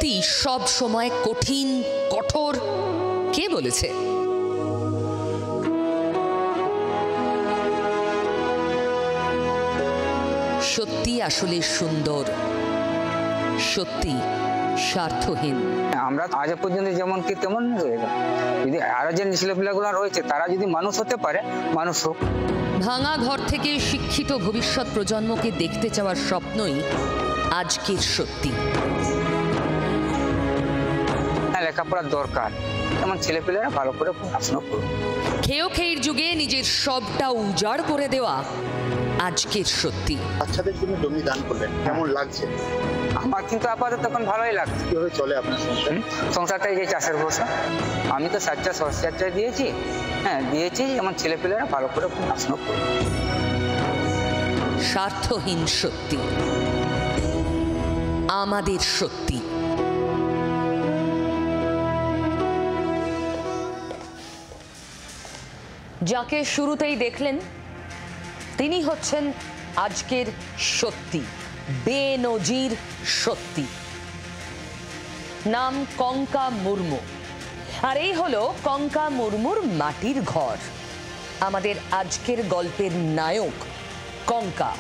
সত্যি সব সময় কঠিন কঠোর? কে বলেছে? সত্যি আসলে সুন্দর, সত্যি স্বার্থহীন। আমরা আজ পর্যন্ত যেমন কি তেমন রয়ে গেল। যদি আরো যে ছেলেপিলাগুলো রয়েছে তারা যদি মানুষ হতে পারে, মানুষ হোক। ভাঙা ঘর থেকে শিক্ষিত ভবিষ্যৎ প্রজন্মকে দেখতে চাওয়ার স্বপ্নই আজকের সত্যি। লেখাপড়ার দরকার, তেমন ছেলেপিলেরা ভালো করে পড়াশোনা করুন। খেয়ের যুগে নিজের সবটা উজাড় করে দেওয়া আজকের সত্যি। বাচ্চাদের জন্য জমি দান করলেন, কেমন লাগছে? আমার কিন্তু আপাতত তখন ভালোই লাগছে। কিভাবে চলে আপনার সংসার? সংসারটাই যে চাষের ভরসা। আমি তো সাচ্চা সরষে দিয়েছি, দিয়েছি, যেমন ছেলেপিলেরা ভালো করে পড়াশোনা করুন। স্বার্থহীন সত্যি, আমাদের সত্যি। যাকে শুরুতেই দেখলেন তিনি হচ্ছেন আজকের সত্যি, বেনজির সত্যি। নাম কঙ্কা মুর্মু, আর এই হলো কঙ্কা মুর্মুর মাটির ঘর। আমাদের আজকের গল্পের নায়ক কঙ্কা।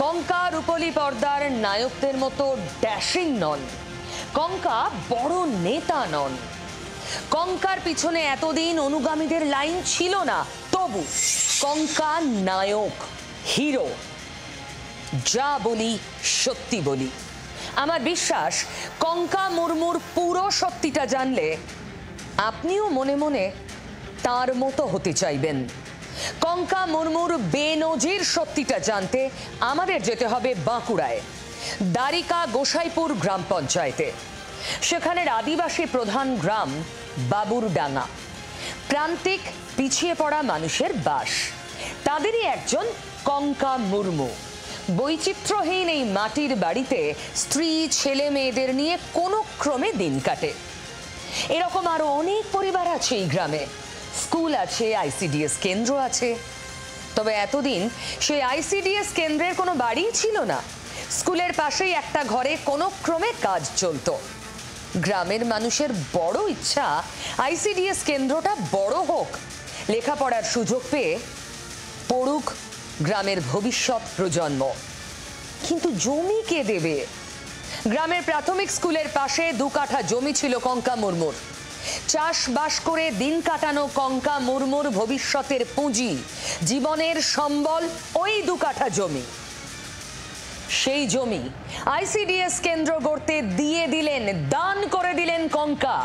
কঙ্কা রূপলী পর্দার নায়কদের মতো ড্যাশিং নন, কঙ্কা বড় নেতা নন, কঙ্কার পিছনে এতদিন অনুগামীদের লাইন ছিল না, তবু কঙ্কা নায়ক, হিরো। যা বলি সত্যি বলি। আমার বিশ্বাস কঙ্কা মুর্মুর পুরো সত্যিটা জানলে আপনিও মনে মনে তার মতো হতে চাইবেন। কঙ্কা মুর্মুর বেনজির সত্যিটা জানতে আমাদের যেতে হবে বাঁকুড়ায়, দ্বারিকা গোসাইপুর গ্রাম পঞ্চায়েতে। সেখানের আদিবাসী প্রধান গ্রাম বাবুরডাঙ্গা। প্রান্তিক পিছিয়ে পড়া মানুষের বাস, তাদেরই একজন কঙ্কা মুর্মু। বৈচিত্র্যহীন এই মাটির বাড়িতে স্ত্রী ছেলে মেয়েদের নিয়ে কোনো ক্রমে দিন কাটে। এরকম আরো অনেক পরিবার আছে এই গ্রামে। স্কুল আছে, আইসিডিএস কেন্দ্র আছে। তবে এতদিন সেই আইসিডিএস কেন্দ্রের কোনো বাড়ি ছিল না। স্কুলের পাশেই একটা ঘরে কোনো ক্রমে কাজ চলতো। গ্রামের মানুষের বড় ইচ্ছা আইসিডিএস কেন্দ্রটা বড় হোক, লেখাপড়ার সুযোগ পেয়ে পড়ুক গ্রামের ভবিষ্যৎ প্রজন্ম। কিন্তু জমি কে দেবে? গ্রামের প্রাথমিক স্কুলের পাশে 2 কাঠা জমি ছিল কঙ্কা মুর্মুর। চাষবাস করে দিন কাটানো কঙ্কা মুর্মুর ভবিষ্যতের পুঁজি, জীবনের সম্বল ওই 2 কাঠা জমি। সেই জমি আইসিডিএস কেন্দ্র গড়তে দিয়ে দিলেন, দান করে দিলেন কঙ্কা।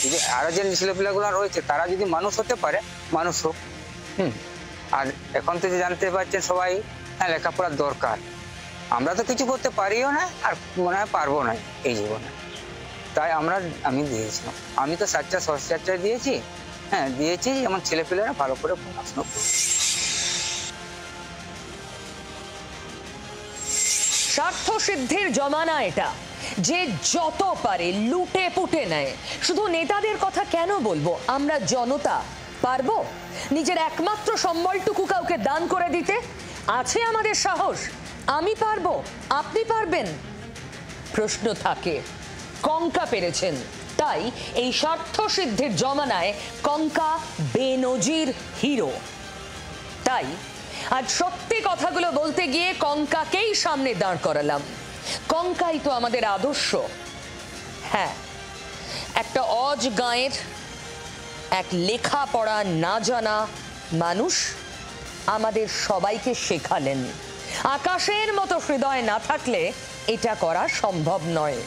যদি আরো যে ছেলেপিলাগুলো রয়েছে তারা যদি মানুষ হতে পারে, মানুষ হোক। আর এখন তো জানতে পারছেন সবাই, লেখাপড়ার দরকার। আমরা তো কিছু করতে পারিও না, আর মনে হয় পারবো না এই জীবনে। তাই আমি দিয়েছিলাম। আমি তো সাচ্চা সরষে দিয়েছি, দিয়েছি, যেমন ছেলেপিলেরা ভালো করে পড়াশোনা করুন। স্বার্থ সিদ্ধির জমানা এটা, যে যত পারে লুটে পুটে নেয়। শুধু নেতাদের কথা কেন বলবো, আমরা জনতা পারবো নিজের একমাত্র সম্বলটুকু কাউকে দান করে দিতে? আছে আমাদের সাহস? আমি পারবো, আপনি পারবেন? প্রশ্ন থাকে। কঙ্কা পেরেছেন, তাই এই স্বার্থ সিদ্ধির জমানায় কঙ্কা বেনজির হিরো। তাই আজ সত্যি কথাগুলো বলতে গিয়ে কঙ্কাকেই সামনে দাঁড় করালাম। কঙ্কাই তো আমাদের আদর্শ। হ্যাঁ, একটা অজ গাঁয়ের এক লেখাপড়া না জানা মানুষ আমাদের সবাইকে শেখালেন, আকাশের মতো হৃদয় না থাকলে এটা করা সম্ভব নয়।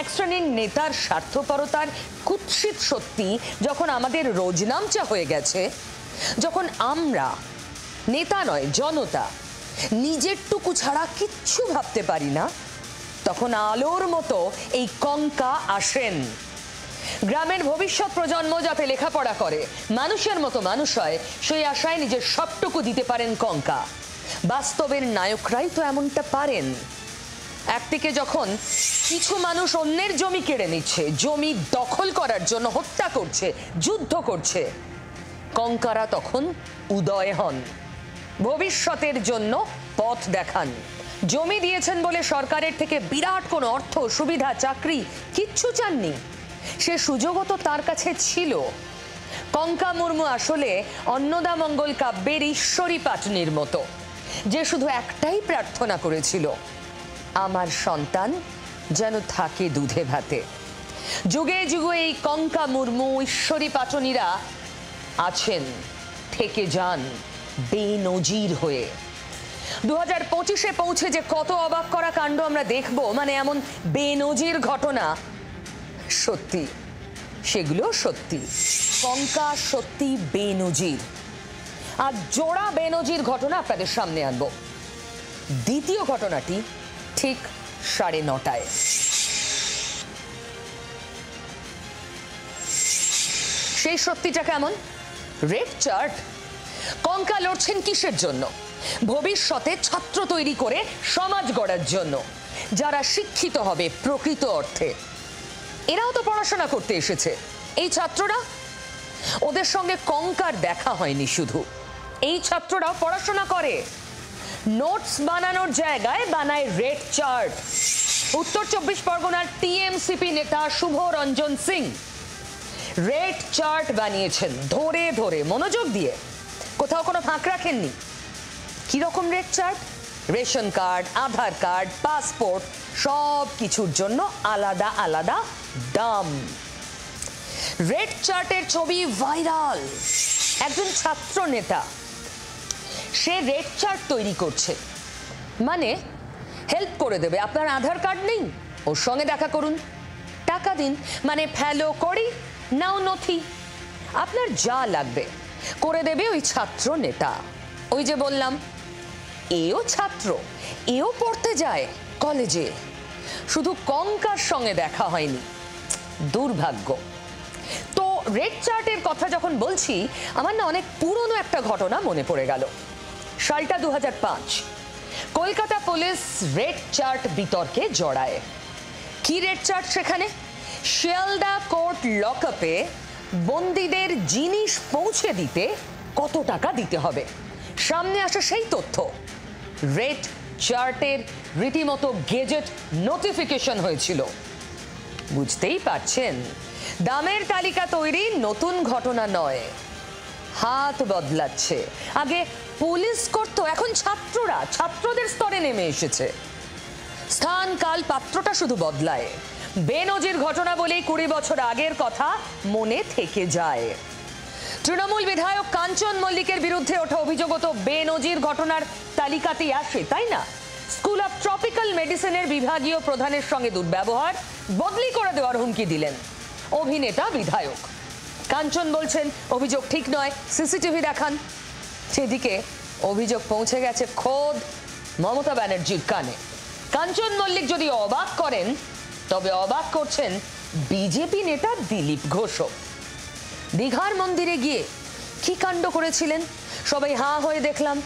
এক শ্রেণীর নেতার স্বার্থপরতার কুৎসিত সত্যি যখন আমাদের রোজনামচা হয়ে গেছে, যখন আমরা নেতা নয় জনতা নিজেরটুকু ছাড়া কিচ্ছু ভাবতে পারি না, তখন আলোর মতো এই কঙ্কা আসেন। গ্রামের ভবিষ্যৎ প্রজন্ম যাতে লেখাপড়া করে, মানুষের মতো মানুষ হয়, সেই আশায় নিজের সবটুকু দিতে পারেন কঙ্কা। বাস্তবের নায়করাই তো এমনটা পারেন। একদিকে যখন কিছু মানুষ অন্যের জমি কেড়ে নিচ্ছে, জমি দখল করার জন্য হত্যা করছে, যুদ্ধ করছে, কঙ্কারা তখন উদয় হন, ভবিষ্যতের জন্য পথ দেখান। জমি দিয়েছেন বলে সরকারের থেকে বিরাট কোনো অর্থ সুবিধা চাকরি কিচ্ছু চাননি, সে সুযোগও তো তার কাছে ছিল। কঙ্কা মুর্মু আসলে অন্নদামঙ্গল কাব্যের ঈশ্বরী পাটনির মতো, যে শুধু একটাই প্রার্থনা করেছিল, আমার সন্তান যেন থাকে দুধে ভাতে। যুগে যুগে এই কঙ্কা মুর্মু ঈশ্বরী পাটনিরা আছেন, থেকে যান বেনজির হয়ে। 2025-এ পৌঁছে যে কত অবাক করা কাণ্ড আমরা দেখব, মানে এমন বেনজির ঘটনা, সত্যি সেগুলো সত্যি। কঙ্কা সত্যি বেনজির। আর জোড়া বেনজির ঘটনা আপনাদের সামনে আনবো। দ্বিতীয় ঘটনাটি ঠিক 9:30টায়। সেই সত্যিটা কেমন? Red chart. কঙ্কা লড়ছেন কিসের জন্য? ভবিষ্যতে ছাত্র তৈরি করে সমাজ গড়ার জন্য, যারা শিক্ষিত হবে প্রকৃত অর্থে। এরাও তো পড়াশোনা করতে এসেছে। এই ছাত্ররা, ওদের সঙ্গে কঙ্কার দেখা হয়নি শুধু, এই ছাত্ররাও পড়াশোনা করে। নোটস বানানোর জায়গায় বানায় রেড চার্ট। উত্তর 24 পরগনার টিএমসিপি নেতা শুভ রঞ্জন সিং রেড চার্ট বানিয়েছেন, ধরে ধরে মনোযোগ দিয়ে, কোথাও কোনো ফাঁক রাখেননি। কিরকম রেড চার্ট? রেশন কার্ড, আধার কার্ড, পাসপোর্ট, সব কিছুর জন্য আলাদা আলাদা দাম। রেড চার্টের ছবি ভাইরাল। একজন ছাত্র নেতা, সে রেড চার্ট তৈরি করছে, মানে হেল্প করে দেবে। আপনার আধার কার্ড নেই, ওর সঙ্গে দেখা করুন, টাকা দিন, মানে ফেলো করি নাও নথি, আপনার যা লাগবে করে দেবে ওই ছাত্র নেতা। ওই যে বললাম, এও ছাত্র, এও পড়তে যায় কলেজে, শুধু কঙ্কার সঙ্গে দেখা হয়নি, দুর্ভাগ্য। তো রেড চার্টের কথা যখন বলছি, আমার না অনেক পুরনো একটা ঘটনা মনে পড়ে গেল। সালটা 2005। কলকাতা পুলিশ রেড চার্ট বিতর্কে জড়ায়। কি রেড চার্ট সেখানে? শিয়ালদা কোর্ট লকআপে বন্দীদের জিনিস পৌঁছে দিতে কত টাকা দিতে হবে, সামনে আসে সেই তথ্য। রেড চার্টের রীতিমতো গেজেট নোটিফিকেশন হয়েছিল। বুঝতেই পারছেন, দামের তালিকা তৈরি নতুন ঘটনা নয়, হাত বদলাচ্ছে। আগে পুলিশ করতো, এখন ছাত্ররা ছাত্রদের স্তরে নেমে এসেছে। স্থান কাল পাত্রটা শুধু বদলায়। বেনজির ঘটনা বলেই 20 বছর আগের কথা মনে থেকে যায়। তৃণমূল বিধায়ক কাঞ্চন মল্লিকের বিরুদ্ধে ওঠা অভিযোগও তো বেনজির ঘটনার তালিকাতেই আসে, তাই না? স্কুল অফ ট্রপিক্যাল মেডিসিনের বিভাগীয় প্রধানের সঙ্গে দুর্ব্যবহার, বদলি করে দেওয়ার হুমকি দিলেন অভিনেতা বিধায়ক। কাঞ্চন বলছেন অভিযোগ ঠিক নয়, সিসিটিভি দেখান। সেদিকে অভিযোগ পৌঁছে গেছে খোদ মমতা ব্যানার্জির কানে। কাঞ্চন মল্লিক যদি অবাক করেন, তবে অবাক করছেন বিজেপি নেতা দিলীপ ঘোষও। দীঘার মন্দিরে গিয়ে কি কাণ্ড করেছিলেন সবাই হাঁ হয়ে দেখলাম।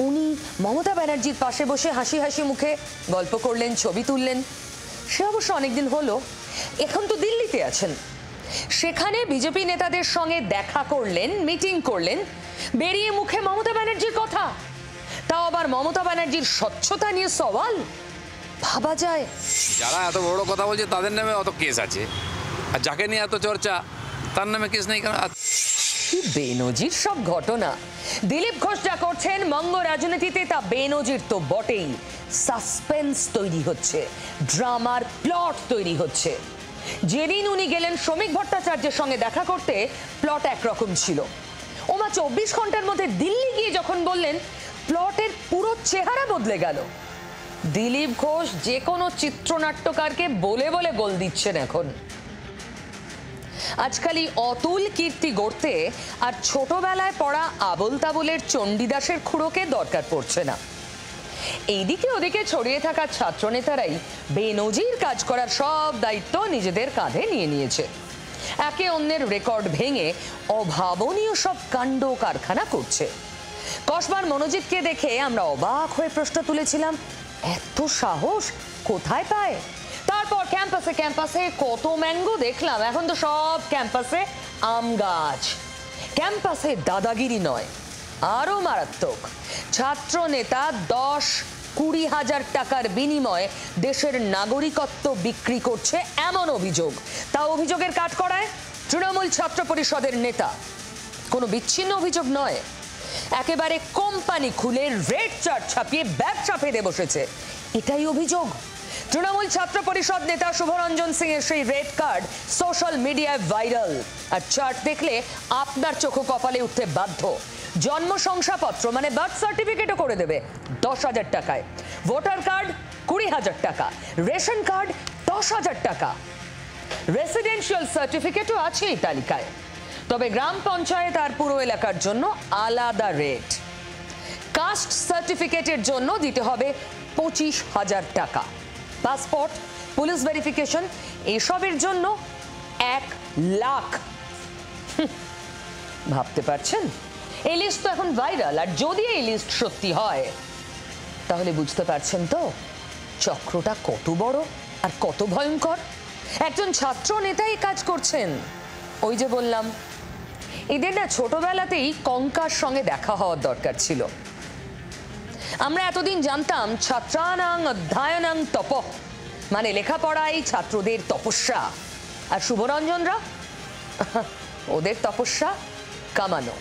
উনি মমতা ব্যানার্জির পাশে বসে হাসি হাসি মুখে গল্প করলেন, ছবি তুললেন। সে অবশ্য অনেকদিন হলো, এখন তো দিল্লিতে আছেন। সেখানে বিজেপি নেতাদের সঙ্গে দেখা করলেন, মিটিং করলেন, বেরিয়ে মুখে মমতা ব্যানার্জির কথা, তাও আবার মমতা ব্যানার্জির স্বচ্ছতা নিয়ে সওয়াল। ভাবা যায়, যারা এত বড় কথা বলছে তাদের নামে অত কেস আছে, আর যাকে নিয়ে এত চর্চা তার নামে কেস নেই কেন? কি বেনজির সব ঘটনা। দিলীপ ঘোষ যা করছেন বঙ্গ রাজনীতিতে, তা বেনজির তো বটেই। সাসপেন্স তৈরি হচ্ছে, ড্রামার প্লট তৈরি হচ্ছে। যেদিন উনি গেলেন শ্রমিক ভট্টাচার্যের সঙ্গে দেখা করতে, প্লট একরকম ছিল। ওমা 24 ঘন্টার মধ্যে দিল্লি গিয়ে যখন বললেন, প্লটের পুরো চেহারা বদলে গেল। দিলীপ ঘোষ যে কোনো চিত্রনাট্যকারকে বলে বলে গোল দিচ্ছেন এখন। আজকালই অতুল কীর্তি গড়তে আর ছোটবেলায় পড়া আবল তাবলের চণ্ডীদাসের খুঁড়োকে দরকার পড়ছে না। এইদিকে ওদিকে ছড়িয়ে থাকা ছাত্রনেতারাই বেনজির কাজ করার সব দায়িত্ব নিজেদের কাঁধে নিয়ে নিয়েছে। একে অন্যের রেকর্ড ভেঙে অভাবনীয় সব কাণ্ড কারখানা করছে। কসবার মনোজিৎকে দেখে আমরা অবাক হয়ে প্রশ্ন তুলেছিলাম, এত সাহস কোথায় পায়? তারপর ক্যাম্পাসে ক্যাম্পাসে কত ম্যাঙ্গো দেখলাম। এখন তো সব ক্যাম্পাসে আম গাছ। ক্যাম্পাসে দাদাগিরি নয়, আরো মারাত্মক। ছাত্র নেতা 10 20,000 টাকার বিনিময়ে দেশের নাগরিকত্ব বিক্রি করছে এমন অভিযোগ। তা অভিযোগের কাঠগড়ায় তৃণমূল ছাত্র পরিষদের নেতা। কোনো বিচ্ছিন্ন অভিযোগ নয়, একেবারে কোম্পানি খুলে রেড চার্ট ছাপিয়ে ব্যবসা পেতে বসেছে, এটাই অভিযোগ। তৃণমূল ছাত্র পরিষদ নেতা শুভরঞ্জন সিং এর সেই রেড কার্ড সোশ্যাল মিডিয়ায় ভাইরাল। আর চার্ট দেখলে আপনার চোখ কপালে উঠতে বাধ্য। জন্ম শংসাপত্র মানে বার্থ সার্টিফিকেটও করে দেবে 10,000 টাকায়, ভোটার কার্ড 20,000 টাকা, রেশন কার্ড 10,000 টাকা, রেসিডেন্সিয়াল সার্টিফিকেটও আছে এই তালিকায়। তবে গ্রাম পঞ্চায়েত আর পুরো এলাকার জন্য আলাদা রেট। কাস্ট সার্টিফিকেটের জন্য দিতে হবে 25,000 টাকা। পাসপোর্ট, পুলিশ ভেরিফিকেশন এসবের জন্য 1 লাখ। ভাবতে পারছেন? এই লিস্ট তো এখন ভাইরাল। আর যদি এই লিস্ট সত্যি হয় তাহলে বুঝতে পারছেন তো চক্রটা কত বড় আর কত ভয়ঙ্কর। একজন ছাত্র নেতাই কাজ করছেন। ওই যে বললাম, এদের না ছোটবেলাতেই কঙ্কার সঙ্গে দেখা হওয়ার দরকার ছিল। আমরা এতদিন জানতাম ছাত্রানাং অধ্যয়নাং তপ, মানে লেখাপড়াই ছাত্রদের তপস্যা। আর শুভরঞ্জনরা ওদের তপস্যা কামানো।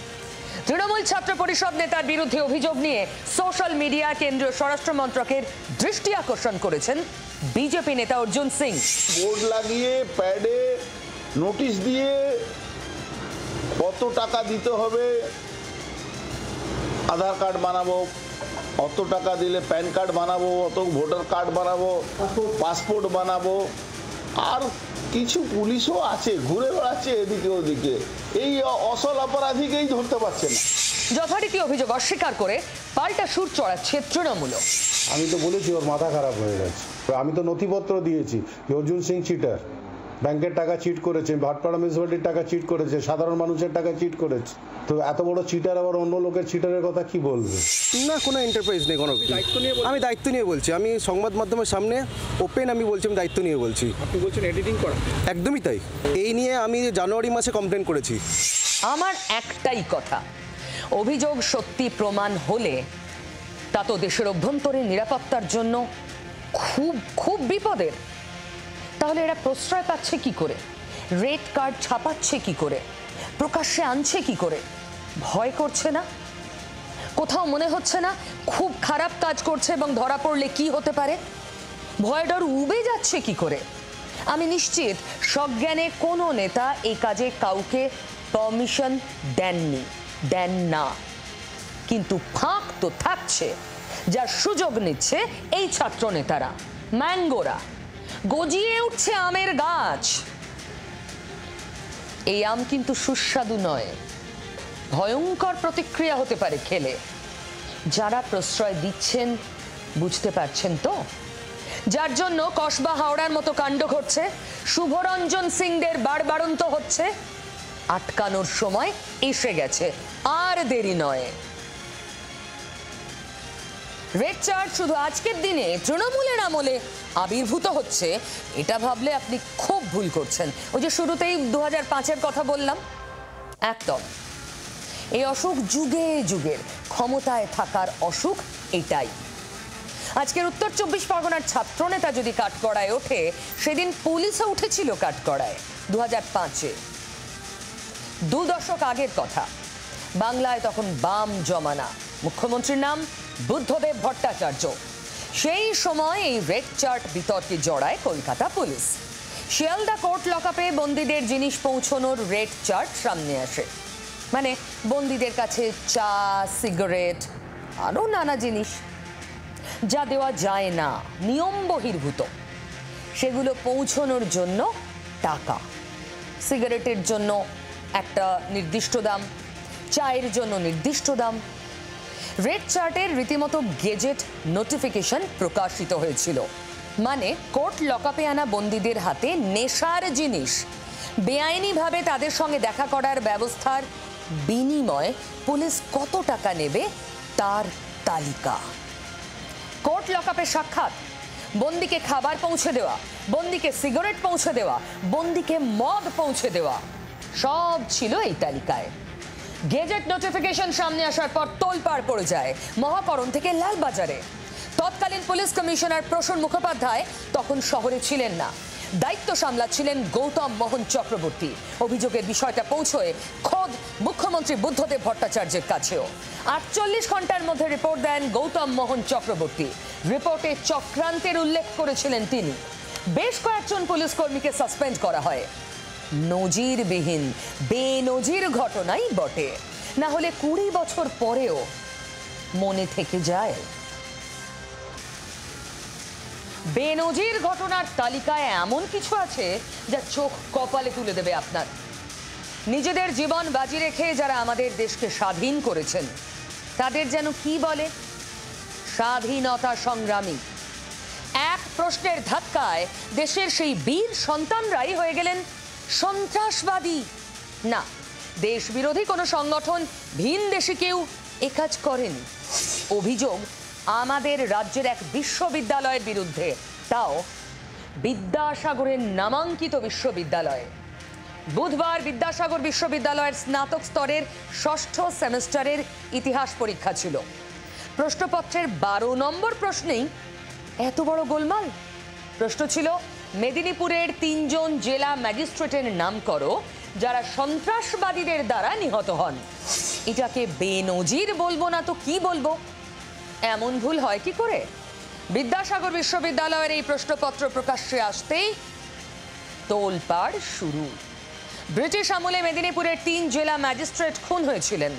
তৃণমূল ছাত্র পরিষদ নেতার বিরুদ্ধে অভিযোগ নিয়ে সোশ্যাল মিডিয়া কেন্দ্রীয় স্বরাষ্ট্র মন্ত্রকের দৃষ্টি আকর্ষণ করেছেন বিজেপি নেতা অর্জুন সিং। বোর্ড লাগিয়ে প্যাডে নোটিশ দিয়ে কত টাকা দিতে হবে, আধার কার্ড বানাবো, অত টাকা দিলে প্যান কার্ড বানাবো, অত ভোটার কার্ড বানাবো, পাসপোর্ট বানাবো, আর কিছু পুলিশও আছে ঘুরে বেড়াচ্ছে এদিকে ওদিকে, এই অসল অপরাধীকেই ধরতে পারছে না। যথারীতি অভিযোগ অস্বীকার করে পাল্টা সুর চড়াচ্ছে তৃণমূল। আমি তো বলেছি ওর মাথা খারাপ হয়ে গেছে। আমি তো নথিপত্র দিয়েছি অর্জুন সিং চিটার, ব্যাংকের টাকা চিট করেছে, ভাটপাড়া মিউনিসিপ্যালিটির টাকা চিট করেছে, সাধারণ মানুষের টাকা চিট করেছে। তো এত বড় চিটার আবার অন্য লোকের চিটারের কথা কি বলবে? না, কোনো এন্টারপ্রাইজ নেই, কোনো আমি দায়িত্ব নিয়ে বলছি। আমি সংবাদ মাধ্যমের সামনে ওপেন আমি বলছি, আমি দায়িত্ব নিয়ে বলছি। আপনি বলছেন এডিটিং করা? একদমই তাই। এই নিয়ে আমি জানুয়ারি মাসে কমপ্লেন করেছি। আমার একটাই কথা, অভিযোগ সত্যি প্রমাণ হলে তা তো দেশের অভ্যন্তরীণ নিরাপত্তার জন্য খুব খুব বিপদের। তাহলে এরা প্রশ্রয় পাচ্ছে কি করে? রেড কার্ড ছাপাচ্ছে কি করে? প্রকাশ্যে আনছে কি করে? ভয় করছে না? কোথাও মনে হচ্ছে না খুব খারাপ কাজ করছে এবং ধরা পড়লে কি হতে পারে? ভয় ডর উবে যাচ্ছে কি করে? আমি নিশ্চিত সজ্ঞানে কোনো নেতা এই কাজে কাউকে পারমিশন দেন না, কিন্তু ফাঁক তো থাকছে, যার সুযোগ নিচ্ছে এই ছাত্র নেতারা, ম্যাঙ্গোরা। গজিয়ে উঠছে আমের গাছ। এই আম কিন্তু সুস্বাদু নয়, ভয়ঙ্কর প্রতিক্রিয়া হতে পারে খেলে। যারা প্রশ্রয় দিচ্ছেন বুঝতে পারছেন তো, যার জন্য কসবা হাওড়ার মতো কাণ্ড ঘটছে, শুভরঞ্জন সিংদের বাড়বাড়ন্ত হচ্ছে, আটকানোর সময় এসে গেছে, আর দেরি নয়। রেড চার্ট শুধু আজকের দিনে তৃণমূলের আমলে আবির্ভূত হচ্ছে এটা ভাবলে আপনি খুব ভুল করছেন। ওই যে শুরুতেই 2005-এর কথা বললাম, একদম এই অসুখ যুগে যুগের, ক্ষমতায় থাকার অসুখ এটাই। আজকের উত্তর 24 পরগনার ছাত্রনেতা যদি কাঠগড়ায় ওঠে, সেদিন পুলিশও উঠেছিল কাঠগড়ায় 2005-এ। 2 দশক আগের কথা। বাংলায় তখন বাম জমানা, মুখ্যমন্ত্রীর নাম বুদ্ধদেব ভট্টাচার্য। সেই সময় এই রেড চার্ট বিতর্কে জড়ায় কলকাতা পুলিশ। শিয়ালদা কোর্ট লকআপে বন্দীদের জিনিস পৌঁছানোর রেড চার্ট সামনে আসে। মানে বন্দীদের কাছে চা, সিগারেট আরও নানা জিনিস যা দেওয়া যায় না, নিয়ম বহির্ভূত, সেগুলো পৌঁছানোর জন্য টাকা। সিগারেটের জন্য একটা নির্দিষ্ট দাম, চায়ের জন্য নির্দিষ্ট দাম। রেড চার্টের রীতিমতো গেজেট নোটিফিকেশন প্রকাশিত হয়েছিল। মানে কোর্ট লকআপে আনা বন্দীদের হাতে নেশার জিনিস বেআইনিভাবে তাদের সঙ্গে দেখা করার ব্যবস্থার বিনিময়ে পুলিশ কত টাকা নেবে তার তালিকা। কোর্ট লকআপে সাক্ষাৎ, বন্দীকে খাবার পৌঁছে দেওয়া, বন্দীকে সিগারেট পৌঁছে দেওয়া, বন্দীকে মদ পৌঁছে দেওয়া, সব ছিল এই তালিকায়। গেজেট নোটিফিকেশন সামনে আসার পর তোলপাড় পড়ে যায় মহাকরণ থেকে লালবাজারে। তৎকালীন পুলিশ কমিশনার প্রসূন মুখোপাধ্যায় তখন শহরে ছিলেন না, দায়িত্ব সামলাচ্ছিলেন গৌতম মোহন চক্রবর্তী। অভিযোগের বিষয়টা পৌঁছয় খোদ মুখ্যমন্ত্রী বুদ্ধদেব ভট্টাচার্যের কাছেও। 48 ঘন্টার মধ্যে রিপোর্ট দেন গৌতম মোহন চক্রবর্তী। রিপোর্টে চক্রান্তের উল্লেখ করেছিলেন তিনি। বেশ কয়েকজন পুলিশ কর্মীকে সাসপেন্ড করা হয়। নজিরবিহীন, বেনজির ঘটনাই বটে, না হলে 20 বছর পরেও মনে থেকে যায়। বেনজির ঘটনার তালিকায় এমন কিছু আছে যা চোখ কপালে তুলে দেবে আপনার। নিজেদের জীবন বাজি রেখে যারা আমাদের দেশকে স্বাধীন করেছেন তাদের যেন কি বলে, স্বাধীনতা সংগ্রামী। এক প্রশ্নের ধাক্কায় দেশের সেই বীর সন্তানরাই হয়ে গেলেন সন্ত্রাসবাদী। না, দেশ বিরোধী কোনো সংগঠন ভিনদেশি কেউ একাজ করেনি। অভিযোগ আমাদের রাজ্যের এক বিশ্ববিদ্যালয়ের বিরুদ্ধে, তাও বিদ্যাসাগরের নামাঙ্কিত বিশ্ববিদ্যালয়ে। বুধবার বিদ্যাসাগর বিশ্ববিদ্যালয়ের স্নাতক স্তরের ষষ্ঠ সেমেস্টারের ইতিহাস পরীক্ষা ছিল। প্রশ্নপত্রের 12 নম্বর প্রশ্নেই এত বড় গোলমাল। প্রশ্ন ছিল, মেদিনীপুরের 3 জন জেলা ম্যাজিস্ট্রেটের নাম করো যারা সন্ত্রাসবাদীদের দ্বারা নিহত হন। এটাকে বেনজির বলবো না তো কি বলবো? এমন ভুল হয় কি করে? বিদ্যাসাগর বিশ্ববিদ্যালয়ের এই প্রশ্নপত্র প্রকাশ্যে আসতেই তোলপাড় শুরু। ব্রিটিশ আমলে মেদিনীপুরের 3 জেলা ম্যাজিস্ট্রেট খুন হয়েছিলেন।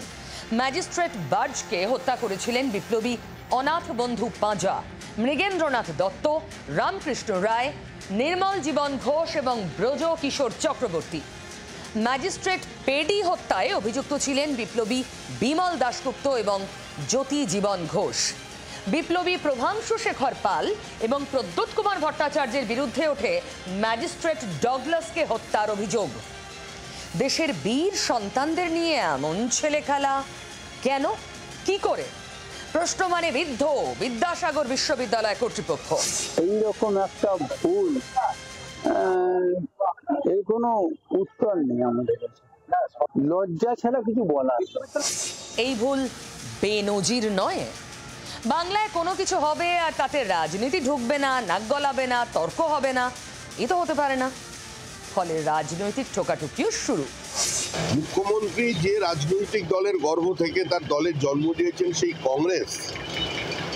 ম্যাজিস্ট্রেট বার্জকে হত্যা করেছিলেন বিপ্লবী অনাথ বন্ধু পাঁজা, মৃগেন্দ্রনাথ দত্ত, রামকৃষ্ণ রায়, নির্মল জীবন ঘোষ এবং ব্রজ কিশোর চক্রবর্তী। ম্যাজিস্ট্রেট পেডি হত্যায় অভিযুক্ত ছিলেন বিপ্লবী বিমল দাশগুপ্ত এবং জ্যোতি জীবন ঘোষ। বিপ্লবী প্রভাংশু শেখর পাল এবং প্রদ্যোৎ কুমার ভট্টাচার্যের বিরুদ্ধে ওঠে ম্যাজিস্ট্রেট ডগলাসকে হত্যার অভিযোগ। দেশের বীর সন্তানদের নিয়ে এমন ছেলে খেলা কেন, কি করে? প্রশ্ন মানে বিদ্ধ বিদ্যাসাগর বিশ্ববিদ্যালয় কর্তৃপক্ষ। এইরকম একটা ভুল, এর কোনো উত্তর নেই আমাদের কাছে, লজ্জা ছাড়া কিছু বলার। এই ভুল বেনজির নয়। বাংলায় কোনো কিছু হবে আর তাতে রাজনীতি ঢুকবে না, নাক গলাবে না, তর্ক হবে না, এ তো হতে পারে না। ফলে রাজনৈতিক ঠোকাঠুকিও শুরু। মুখ্যমন্ত্রী যে রাজনৈতিক দলের গর্ভ থেকে তার দলের জন্ম দিয়েছেন, সেই কংগ্রেস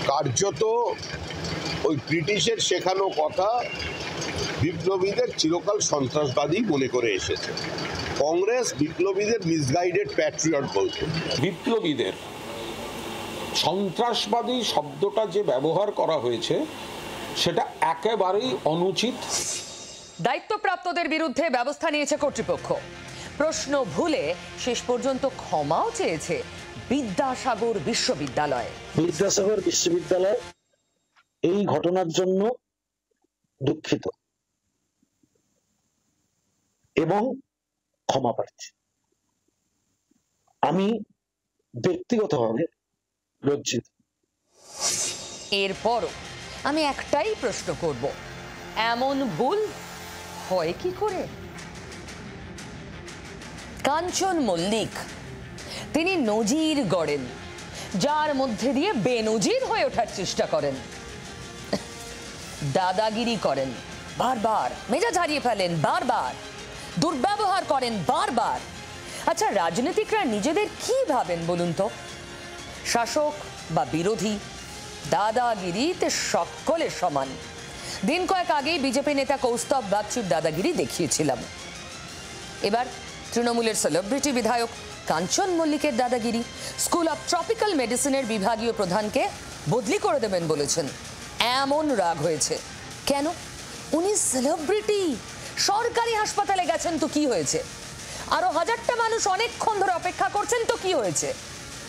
কার্যত ওই ব্রিটিশের শেখানো কথা বিপ্লবীদের চিরকাল সন্ত্রাসবাদী মনে করে এসেছে। কংগ্রেস বিপ্লবীদের মিসগাইডেড প্যাট্রিয়ট বলতো। বিপ্লবীদের সন্ত্রাসবাদী শব্দটা যে ব্যবহার করা হয়েছে সেটা একেবারেই অনুচিত। দায়িত্বপ্রাপ্তদের বিরুদ্ধে ব্যবস্থা নিয়েছে কর্তৃপক্ষ। প্রশ্ন ভুলে শেষ পর্যন্ত ক্ষমাও চেয়েছে বিদ্যাসাগর বিশ্ববিদ্যালয়। বিদ্যাসাগর বিশ্ববিদ্যালয় এই ঘটনার জন্য দুঃখিত এবং ক্ষমা প্রার্থী। আমি ব্যক্তিগতভাবে লজ্জিত। এরপরও আমি একটাই প্রশ্ন করব, এমন ভুল হয় কি করে? কাঞ্চন মল্লিক, তিনি নজির গড়েন, যার মধ্যে দিয়ে বেনজির হয়ে ওঠার চেষ্টা করেন। দাদাগিরি করেন বারবার, মেজাজ হারিয়ে ফেলেন বারবার, দুর্ব্যবহার করেন বারবার। আচ্ছা, রাজনীতিকরা নিজেদের কি ভাবেন বলুন তো? শাসক বা বিরোধী, দাদাগিরিতে সকলে সমান। দিন কয়েক আগেই বিজেপি নেতা কৌস্তব বাগচির দাদাগিরি দেখিয়েছিলাম। এবার তৃণমূলের সেলিব্রিটি বিধায়ক কাঞ্চন মল্লিকের দাদাগিরি। স্কুল অফ ট্রপিক্যাল মেডিসিনের বিভাগীয় প্রধানকে বদলি করে দেবেন বলেছেন। এমন রাগ হয়েছে কেন? উনি সেলিব্রিটি, সরকারি হাসপাতালে গেছেন তো কি হয়েছে? আরো হাজারটা মানুষ অনেকক্ষণ ধরে অপেক্ষা করছেন তো কি হয়েছে?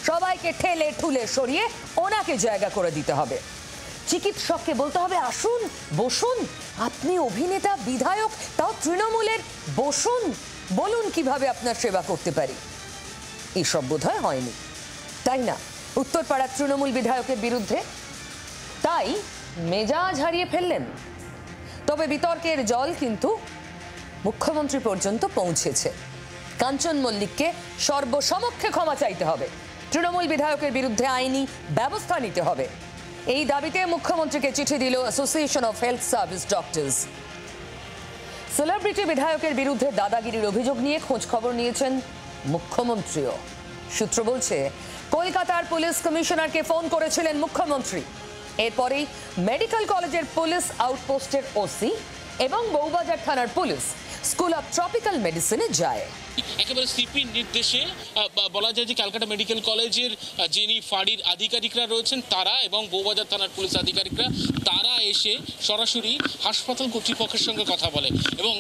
সবাইকে ঠেলে ঠুলে সরিয়ে ওনাকে জায়গা করে দিতে হবে। চিকিৎসককে বলতে হবে আসুন, বসুন, আপনি অভিনেতা, বিধায়ক, তাও তৃণমূলের, বসুন, বলুন কিভাবে আপনার সেবা করতে পারি। এসব বোধহয় হয়নি, তাই না উত্তরপাড়ার তৃণমূল বিধায়কের বিরুদ্ধে? তাই মেজাজ হারিয়ে ফেললেন। তবে বিতর্কের জল কিন্তু মুখ্যমন্ত্রী পর্যন্ত পৌঁছেছে। কাঞ্চন মল্লিককে সর্বসমক্ষে ক্ষমা চাইতে হবে, তৃণমূল বিধায়কের বিরুদ্ধে আইনি ব্যবস্থা নিতে হবে। এই দাবিতে মুখ্যমন্ত্রীকে চিঠি দিল association of health service doctors. Celebrity বিধায়কের বিরুদ্ধে দাদাগিরির অভিযোগ নিয়ে খোঁজ খবর নিয়েছেন মুখ্যমন্ত্রীও। সূত্র বলছে কলকাতার পুলিশ কমিশনারকে ফোন করেছিলেন মুখ্যমন্ত্রী। এরপরেই মেডিকেল কলেজের পুলিশ আউটপোস্টের ওসি এবং বউবাজার থানার পুলিশ স্কুল অফ ট্রপিক্যাল মেডিসিনে যায়। একেবারে সিপির নির্দেশে বলা যায় যে ক্যালকাটা মেডিকেল কলেজের যিনি ফাঁড়ির আধিকারিকরা রয়েছেন তারা এবং বউবাজার থানার পুলিশ আধিকারিকরা তারা এসে সরাসরি হাসপাতাল কর্তৃপক্ষের সঙ্গে কথা বলে এবং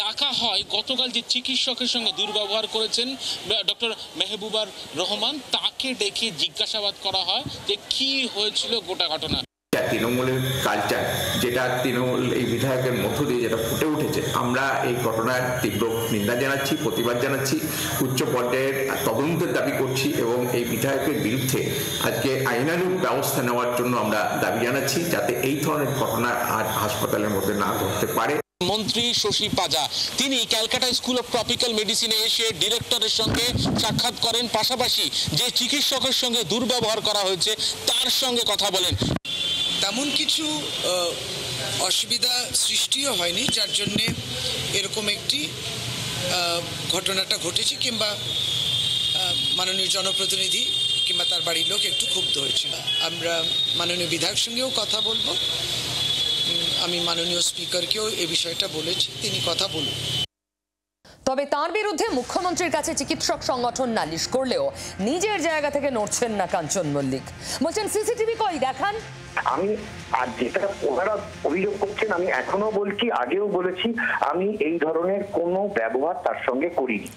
ডাকা হয় গতকাল যে চিকিৎসকের সঙ্গে দুর্ব্যবহার করেছেন ডক্টর মেহবুবার রহমান, তাকে ডেকে জিজ্ঞাসাবাদ করা হয় যে কি হয়েছিল গোটা ঘটনা। তৃণমূলের কালচার, যেটা তৃণমূল এই বিধায়কের মধ্য দিয়ে যেটা ফুটে উঠেছে, আমরা এই ঘটনার তীব্র নিন্দা জানাচ্ছি, প্রতিবাদ জানাচ্ছি, উচ্চ পর্যায়ের তদন্তের দাবি করছি এবং এই বিধায়কের বিরুদ্ধে আজকে আইনানুগ ব্যবস্থা নেওয়ার জন্য আমরা দাবি জানাচ্ছি, যাতে এই ধরনের ঘটনা আর হাসপাতালের মধ্যে না ঘটতে পারে। মন্ত্রী শশী পাজা তিনি ক্যালকাটা স্কুল অফ ট্রপিক্যাল মেডিসিনে এসে ডিরেক্টরের সঙ্গে সাক্ষাৎ করেন, পাশাপাশি যে চিকিৎসকের সঙ্গে দুর্ব্যবহার করা হয়েছে তার সঙ্গে কথা বলেন। তেমন কিছু অসুবিধা সৃষ্টিও হয়নি যার জন্যে এরকম একটি ঘটনাটা ঘটেছে, কিংবা মাননীয় জনপ্রতিনিধি কিংবা তার বাড়ির লোক একটু ক্ষুব্ধ হয়েছিল। আমরা মাননীয় বিধায়কের সঙ্গেও কথা বলবো, আমি মাননীয় স্পিকারকেও এই বিষয়টা বলেছি, তিনি কথা বলুন। তবে তার বিরুদ্ধে মুখ্যমন্ত্রীর কাছে চিকিৎসক সংগঠন নালিশ করলেও নিজের জায়গা থেকে নড়ছেন না কাঞ্চন মল্লিক। বলছেন সিসিটিভি কই দেখান। আমি আর যেটা ওনারা অভিযোগ করছেন, আমি এখনো বলছি, আগেও বলেছি, আমি এই ধরনের কোনো ব্যবহার তার সঙ্গে করিনি।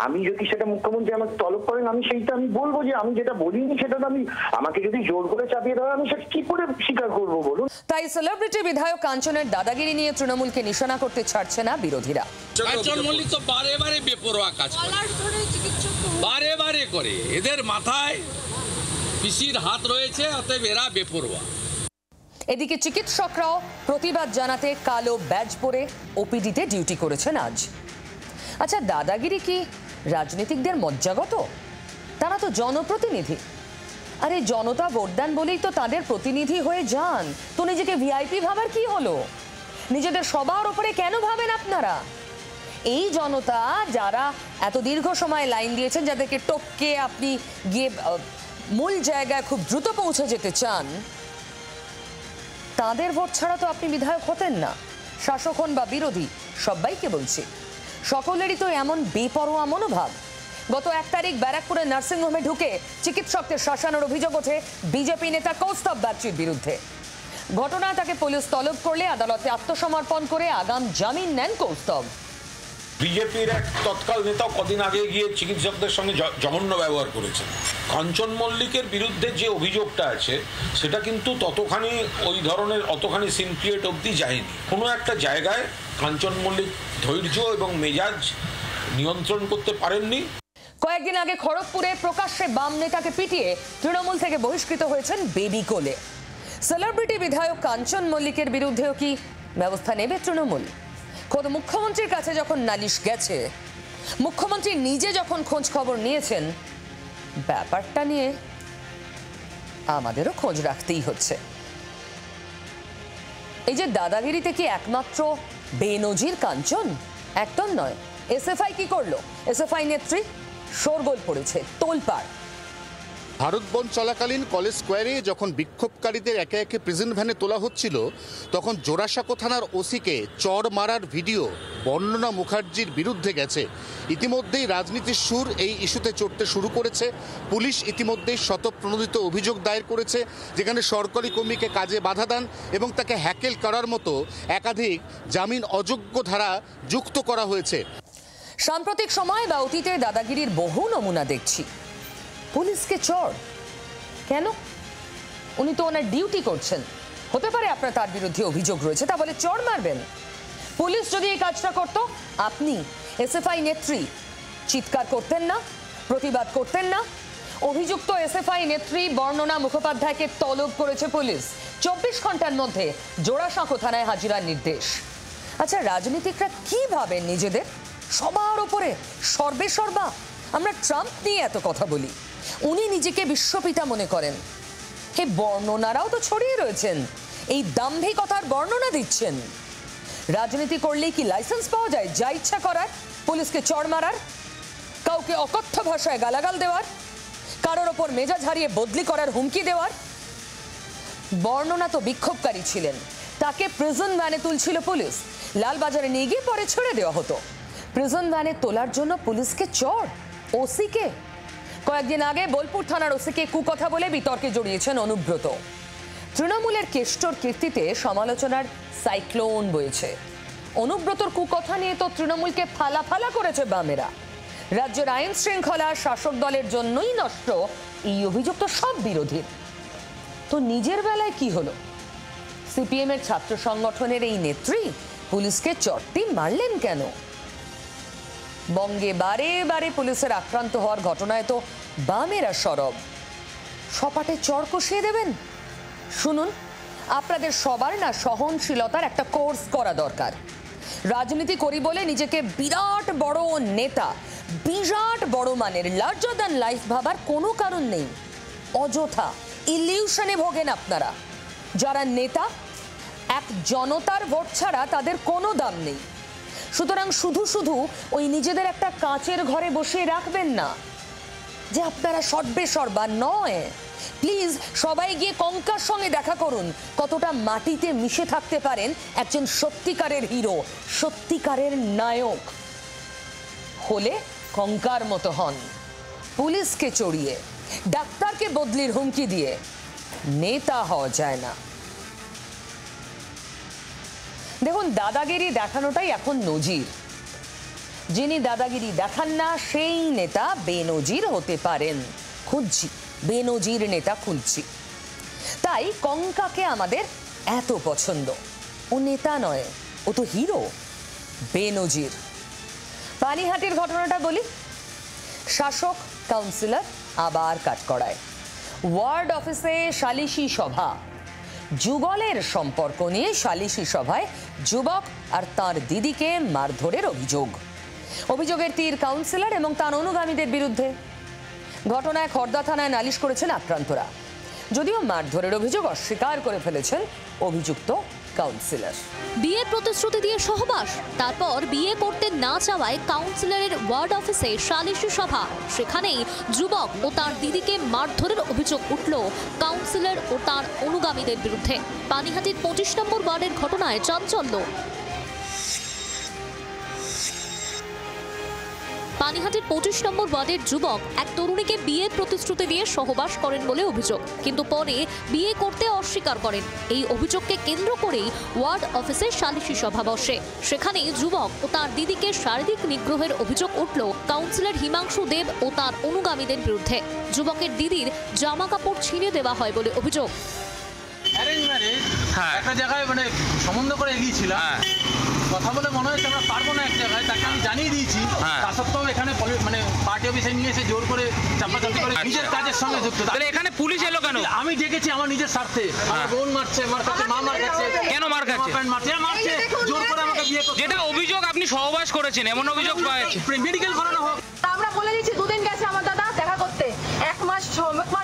আমি যদি সেটা মুখ্যমন্ত্রী আমাকে তলব করেন, আমি সেইটা আমি বলবো যে আমি যেটা বলিনি সেটা আমি, আমাকে যদি জোর করে চাপিয়ে দেওয়া, আমি সেটা কি করে স্বীকার করবো বলুন। তাই সেলিব্রিটি বিধায়ক কাঞ্চনের দাদাগিরি নিয়ে তৃণমূলকে নিশানা করতে ছাড়ছে না বিরোধীরা। কাঞ্চন মল্লিক তো বারে বারে বেপরোয়া কাজ করে, বারে বারে করে। এদের মাথায় পিসির হাত রয়েছে, অতএব এরা বেপরোয়া। এদিকে চিকিৎসকরাও প্রতিবাদ জানাতে কালো ব্যাজ পরে ওপিডিতে ডিউটি করেছেন আজ। আচ্ছা, দাদাগিরি কি রাজনীতিকদের মজ্জাগত? তারা তো জনপ্রতিনিধি। আরে জনতা ভোট দেন বলেই তো তাদের প্রতিনিধি হয়ে যান, তো নিজেকে ভিআইপি ভাবার কি হলো? নিজেদের সবার ওপরে কেন ভাবেন আপনারা? এই জনতা যারা এত দীর্ঘ সময় লাইন দিয়েছেন, যাদেরকে টপকে আপনি গিয়ে মূল জায়গায় খুব দ্রুত পৌঁছে যেতে চান, তাদের ভোট ছাড়া তো আপনি বিধায়ক হতেন না। শাসক হন বা বিরোধী, সবাইকে বলছি, সকলেরই তো এমন বেপরোয়া মনোভাব। গত 1 তারিখ ব্যারাকপুরে নার্সিংহোমে ঢুকে চিকিৎসকদের শাসানোর অভিযোগ ওঠে বিজেপি নেতা কৌস্তব বাগচির বিরুদ্ধে। ঘটনায় তাকে পুলিশ তলব করলে আদালতে আত্মসমর্পণ করে আগাম জামিন নেন কৌস্তব। বিজেপির এক তৎকাল নেতা কদিন আগে গিয়ে চিকিৎসকদের সঙ্গে জঘন্য ব্যবহার করেছেন। কাঞ্চন মল্লিকের বিরুদ্ধে যে অভিযোগটা আছে সেটা কিন্তু ততখানি ওই ধরনের অতখানি সিনক্রিয়েট অবধি যায়নি। কোনো একটা জায়গায় কাঞ্চন মল্লিক ধৈর্য এবং মেজাজ নিয়ন্ত্রণ করতে পারেননি। কয়েকদিন আগে খড়গপুরে প্রকাশ্যে বাম নেতাকে পিটিয়ে তৃণমূল থেকে বহিষ্কৃত হয়েছেন বেবি কোলে। সেলিব্রিটি বিধায়ক কাঞ্চন মল্লিকের বিরুদ্ধেও কি ব্যবস্থা নেবে তৃণমূল? খোদ মুখ্যমন্ত্রীর কাছে যখন নালিশ গেছে, মুখ্যমন্ত্রী নিজে যখন খোঁজ খবর নিয়েছেন, ব্যাপারটা নিয়ে আমাদেরও খোঁজ রাখতেই হচ্ছে। এই যে দাদাগিরিতে কি একমাত্র বেনজির কাঞ্চন? একদম নয়। এসএফআই কি করলো? এসএফআই নেত্রী শোরগোল পড়েছে, তোলপাড়। ভারত বন্ধ চলাকালীন কলেজ স্কোয়ারে যখন বিক্ষোভকারীদের একে একে প্রিজন ভ্যানে তোলা হচ্ছিল, তখন জোড়াসাঁকো থানার ওসিকে চড় মারার ভিডিও বর্ণনা মুখার্জির বিরুদ্ধে গেছে। ইতিমধ্যেই রাজনীতির সুর এই ইস্যুতে চড়তে শুরু করেছে। পুলিশ ইতিমধ্যেই শতপ্রণোদিত অভিযোগ দায়ের করেছে, যেখানে সরকারি কর্মীকে কাজে বাধা দান এবং তাকে হ্যাকেল করার মতো একাধিক জামিন অযোগ্য ধারা যুক্ত করা হয়েছে। সাম্প্রতিক সময় বা অতীতে দাদাগিরির বহু নমুনা দেখছি। পুলিশকে চড় কেন? উনি তো ওনার ডিউটি করছেন, হতে পারে আপনার তার বিরুদ্ধে অভিযোগ রয়েছে, তা বলে চড় মারবেন? পুলিশ যদি এই কাজটা করতো, আপনি এসএফআই নেত্রী চিৎকার করতেন না, প্রতিবাদ করতেন না? অভিযুক্ত এসএফআই নেত্রী বর্ণনা মুখোপাধ্যায়কে তলব করেছে পুলিশ। 24 ঘন্টার মধ্যে জোড়াসাঁকো থানায় হাজিরার নির্দেশ। আচ্ছা, রাজনীতিকরা কি ভাবেন নিজেদের? সবার ওপরে, সর্বে সর্বা। আমরা ট্রাম্প নিয়ে এত কথা বলি, উনি নিজেকে বিশ্বপিতা মনে করেন। হে বর্ণনারাও তো ছড়িয়ে রয়েছেন, এই দাম্ভিকতার বর্ণনা দিচ্ছেন। রাজনীতি করলেই কি লাইসেন্স পাওয়া যায় যা ইচ্ছা করার, পুলিশকে চড় মারার, কাউকে অকথ্য ভাষায় গালাগাল দেওয়ার, কারোর ওপর মেজাজ হারিয়ে বদলি করার হুমকি দেওয়ার? বর্ণনা তো বিক্ষোভকারী ছিলেন, তাকে প্রিজন ভ্যানে তুলছিল পুলিশ, লালবাজারে নিয়ে গিয়ে পরে ছেড়ে দেওয়া হতো। প্রিজন ভ্যানে তোলার জন্য পুলিশকে চড়, ওসিকে। কয়েকদিন আগে বোলপুর থানার ওসিকে কুকথা বলে বিতর্কে জড়িয়েছেন অনুব্রত। তৃণমূলের কেষ্টর কীর্তিতে সমালোচনার সাইক্লোন বইছে। অনুব্রতর কুকথা নিয়ে তো তৃণমূলকে ফালা ফালা করেছে বামেরা। রাজ্যের আইন শৃঙ্খলা শাসক দলের জন্যই নষ্ট, এই অভিযোগ তো সব বিরোধীর। তো নিজের বেলায় কি হলো? সিপিএম এর ছাত্র সংগঠনের এই নেত্রী পুলিশকে চটটি মারলেন কেন? বঙ্গে বারে বারে পুলিশের আক্রান্ত হওয়ার ঘটনায় তো বামেরা সরব, সপাটে চড় কষিয়ে দেবেন। শুনুন, আপনাদের সবার না সহনশীলতার একটা কোর্স করা দরকার। রাজনীতি করি বলে নিজেকে বিরাট বড় নেতা, বিরাট বড় মানের লার্জার দ্যান লাইফ ভাবার কোনো কারণ নেই। অযথা ইলিউশনে ভোগেন আপনারা। যারা নেতা, এক জনতার ভোট ছাড়া তাদের কোনো দাম নেই। সুতরাং শুধু শুধু ওই নিজেদের একটা কাঁচের ঘরে বসিয়ে রাখবেন না যে আপনারা সর্বে সর্বা নয়। প্লিজ সবাই গিয়ে কঙ্কার সঙ্গে দেখা করুন, কতটা মাটিতে মিশে থাকতে পারেন একজন সত্যিকারের হিরো, সত্যিকারের নায়ক। হলে কঙ্কার মতো হন। পুলিশকে চড়িয়ে, ডাক্তারকে বদলির হুমকি দিয়ে নেতা হওয়া যায় না। দেখুন, দাদাগিরি দেখানোটাই এখন নজির। যিনি দাদাগিরি দেখান না সেই নেতা বেনজির হতে পারেন। খুঁজছি বেনজির নেতা, খুঁজছি। তাই কঙ্কাকে আমাদের এত পছন্দ। ও নেতা নয়, ও তো হিরো, বেনজির। পানিহাটির ঘটনাটা বলি। শাসক কাউন্সিলর আবার কাঠগড়ায়। ওয়ার্ড অফিসে সালিশি সভা। যুগলের সম্পর্ক নিয়ে সালিশি সভায় যুবক আর তার দিদিকে মারধরের অভিযোগ। অভিযোগের তীর কাউন্সিলর এবং তার অনুগামীদের বিরুদ্ধে। ঘটনায় খড়দা থানায় নালিশ করেছেন আক্রান্তরা। যদিও মারধরের অভিযোগ অস্বীকার করে ফেলেছেন অভিযুক্ত কাউন্সিলর। বিয়ের প্রতিশ্রুতি দিয়ে সহবাস, তারপর বিয়ে করতে না চাওয়ায় কাউন্সিলরের ওয়ার্ড অফিসে সালিশি সভা। সেখানেই যুবক ও তার দিদিকে মারধরের অভিযোগ উঠল কাউন্সিলর ও তার অনুগামীদের বিরুদ্ধে। পানিহাটির 25 নম্বর ওয়ার্ডের ঘটনায় চাঞ্চল্য। পানিহাটির 25 নম্বর ওয়ার্ডের যুবক এক তরুণীকে বিয়ের প্রতিশ্রুতি দিয়ে সহবাস করেন বলে অভিযোগ, কিন্তু পরে বিয়ে করতে অস্বীকার করেন। এই অভিযোগকে কেন্দ্র করেই ওয়ার্ড অফিসে সালিশি সভা বসে। সেখানে যুবক ও তার দিদিকে শারীরিক নিগ্রহের অভিযোগ উঠল কাউন্সিলর হিমাংশু দেব ও তার অনুগামীদের বিরুদ্ধে। যুবকের দিদির জামা কাপড় ছিঁড়ে দেওয়া হয় বলে অভিযোগ। অ্যারেঞ্জ ম্যারেজ একটা জায়গায় মানে সম্বন্ধ করে এগিয়েছিলাম, কথা বলে মনে হয়েছে আমরা পারবো না এক জায়গায়, তাকে আমি জানিয়ে দিয়েছি। তা সত্ত্বেও এখানে মানে পার্টি অফিসে নিয়ে এসে জোর করে চাপাচাপি করে নিজের কাজের সঙ্গে যুক্ত। তাহলে এখানে পুলিশ এলো কেন? আমি ডেকেছি আমার নিজের স্বার্থে। আমার বোন মারছে, মার খাচ্ছে, মা মার খাচ্ছে। কেন মার খাচ্ছে? মারছে জোর করে আমাকে বিয়ে করতে। যেটা অভিযোগ আপনি সহবাস করেছেন, এমন অভিযোগ পাওয়া মেডিকেল করানো হোক। আমরা বলে দিচ্ছি, দুদিন গেছে আমার দাদা দেখা করতে, এক মাস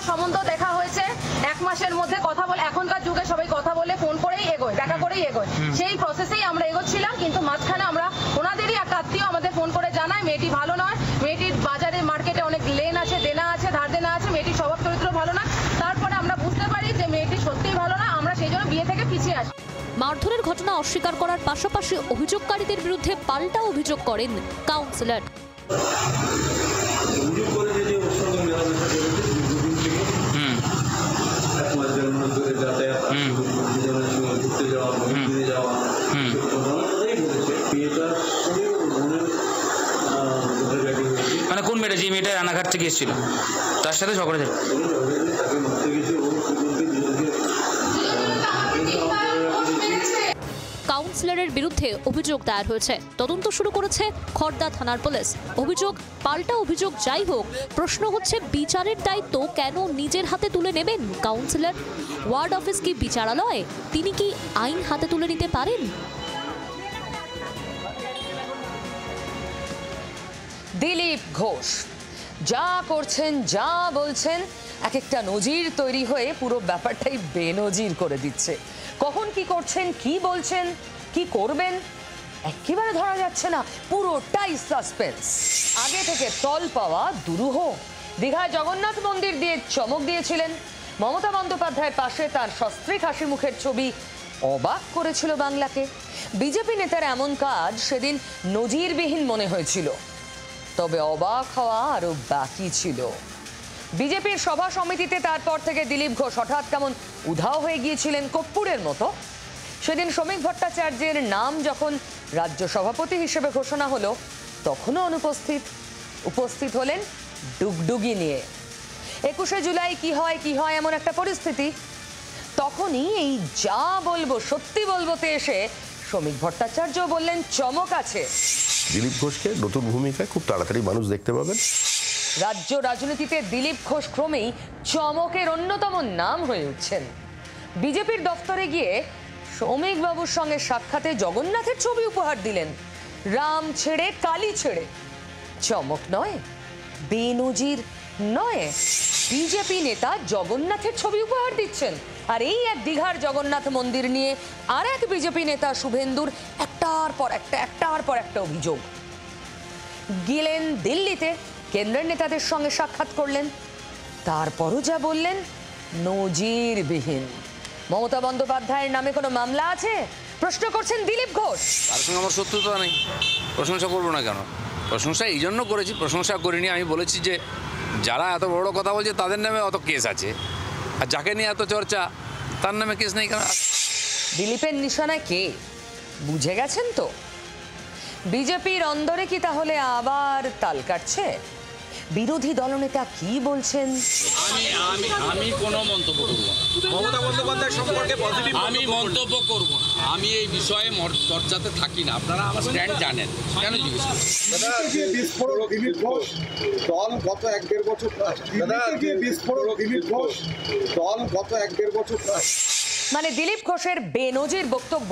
সম্বন্ধ দেখা হয়েছে, 1 মাসের মধ্যে কথা বলে, এখনকার যুগে সবাই কথা বলে ফোন করেই এগোয়, দেখা করেই এগোয়। সেই প্রসেসেই আমরা এগোচ্ছিলাম, কিন্তু মাঝখানে আমরা ওনাদেরই এক আত্মীয় আমাদের ফোন করে জানায় মেয়েটি ভালো নয়, মেয়েটির বাজারে মার্কেটে অনেক লেন আছে, দেনা আছে, ধার দেনা আছে, মেয়েটির স্বভাব চরিত্র ভালো না। তারপরে আমরা বুঝতে পারি যে মেয়েটি সত্যিই ভালো না, আমরা সেই জন্য বিয়ে থেকে পিছিয়ে আসি। মারধরের ঘটনা অস্বীকার করার পাশাপাশি অভিযোগকারীদের বিরুদ্ধে পাল্টা অভিযোগ করেন কাউন্সিলর। মানে কোন মেয়েটা, যে মেয়েটা রানাঘাট থেকে এসেছিল তার সাথে ঝগড়া যায়। কাউন্সিলরের বিরুদ্ধে অভিযোগ দায়ের হয়েছে, তদন্ত শুরু করেছে খড়দা থানার পুলিশ। অভিযোগ, পাল্টা অভিযোগ যাই হোক, প্রশ্ন হচ্ছে বিচারের দায়িত্ব কেন নিজের হাতে তুলে নেবেন কাউন্সিলর? ওয়ার্ড অফিস কি বিচারালয়? তিনি কি আইন হাতে তুলে নিতে পারেন? দিলীপ ঘোষ যা করছেন, যা বলছেন, এক একটা নজির তৈরি হয়ে পুরো ব্যাপারটাই বেনজির করে দিচ্ছে। কখন কি করছেন, কি বলছেন, কি করবেন একেবারে ধরা যাচ্ছে না, পুরোটাই সাসপেন্স। আগে থেকে তল পাওয়া দুরূহ। দীঘায় জগন্নাথ মন্দির দিয়ে চমক দিয়েছিলেন মমতা বন্দ্যোপাধ্যায়ের পাশে তার সস্ত্রীক হাসি মুখের ছবি অবাক করেছিল বাংলাকে। বিজেপি নেতার এমন কাজ সেদিন নজিরবিহীন মনে হয়েছিল, তবে অবাক হওয়া আরো বাকি ছিল। বিজেপির সভা সমিতিতে তারপর থেকে দিলীপ ঘোষ হঠাৎ কেমন উধাও হয়ে গিয়েছিলেন কর্পূরের মতো। সেদিন শ্রমিক ভট্টাচার্যের নাম যখন রাজ্য সভাপতি হিসেবে ঘোষণা হলো তখনও উপস্থিত হলেন ডুগডুগি নিয়ে। 21শে জুলাই কি হয় এমন একটা পরিস্থিতি। তখনই এই যা বলবো সত্যি বলবোতে এসে শ্রমিক ভট্টাচার্য বললেন চমক আছে। দিলীপ ঘোষকে নতুন ভূমিকায় খুব তাড়াতাড়ি মানুষ দেখতে পাবেন। রাজ্য রাজনীতিতে দিলীপ ঘোষ ক্রমেই চমকের অন্যতম নাম হয়ে উঠছেন। বিজেপির দফতরে গিয়ে শ্রমিক বাবুর সঙ্গে সাক্ষাতে জগন্নাথের ছবি উপহার দিলেন। রাম ছেড়ে কালী ছেড়ে। চমক নয়, বেনজির নয়, বিজেপি নেতা জগন্নাথের ছবি উপহার দিচ্ছেন। আর এই এক দীঘার জগন্নাথ মন্দির নিয়ে আর এক বিজেপি নেতা শুভেন্দুর একটার পর একটা অভিযোগ। গেলেন দিল্লিতে, কেন্দ্রের নেতাদের সঙ্গে সাক্ষাৎ করলেন, তারপরও যা বললেন নজিরবিহীন। মমতা বন্দ্যোপাধ্যায়ের নামে কোনো মামলা আছে প্রশ্ন করছেন দিলীপ ঘোষ। তার সঙ্গে আমার শত্রুতা নেই, প্রশংসা করবো না কেন? প্রশংসা এই জন্য করেছি, প্রশংসা করিনি। আমি বলেছি যে যারা এত বড় কথা বলছে তাদের নামে অত কেস আছে, আর যাকে নিয়ে এত চর্চা তার নামে কেস নেই কেন? দিলীপের নিশানায় কে বুঝে গেছেন তো? বিজেপির অন্দরে কি তাহলে আবার তাল কাটছে? বিরোধী দলনেতা কি বলছেন? আমি কোনো মন্তব্য করব না। মমতা বন্দ্যোপাধ্যায় সম্পর্কে পজিটিভ আমি মন্তব্য করব না। আমি এই বিষয়ে চর্চাতে থাকি না। আপনারা আমার স্ট্যান্ড জানেন, কেন জিজ্ঞেস করছেন? দল গত 1-1.5 বছর মানে দিলীপ ঘোষের বেনজির বক্তব্য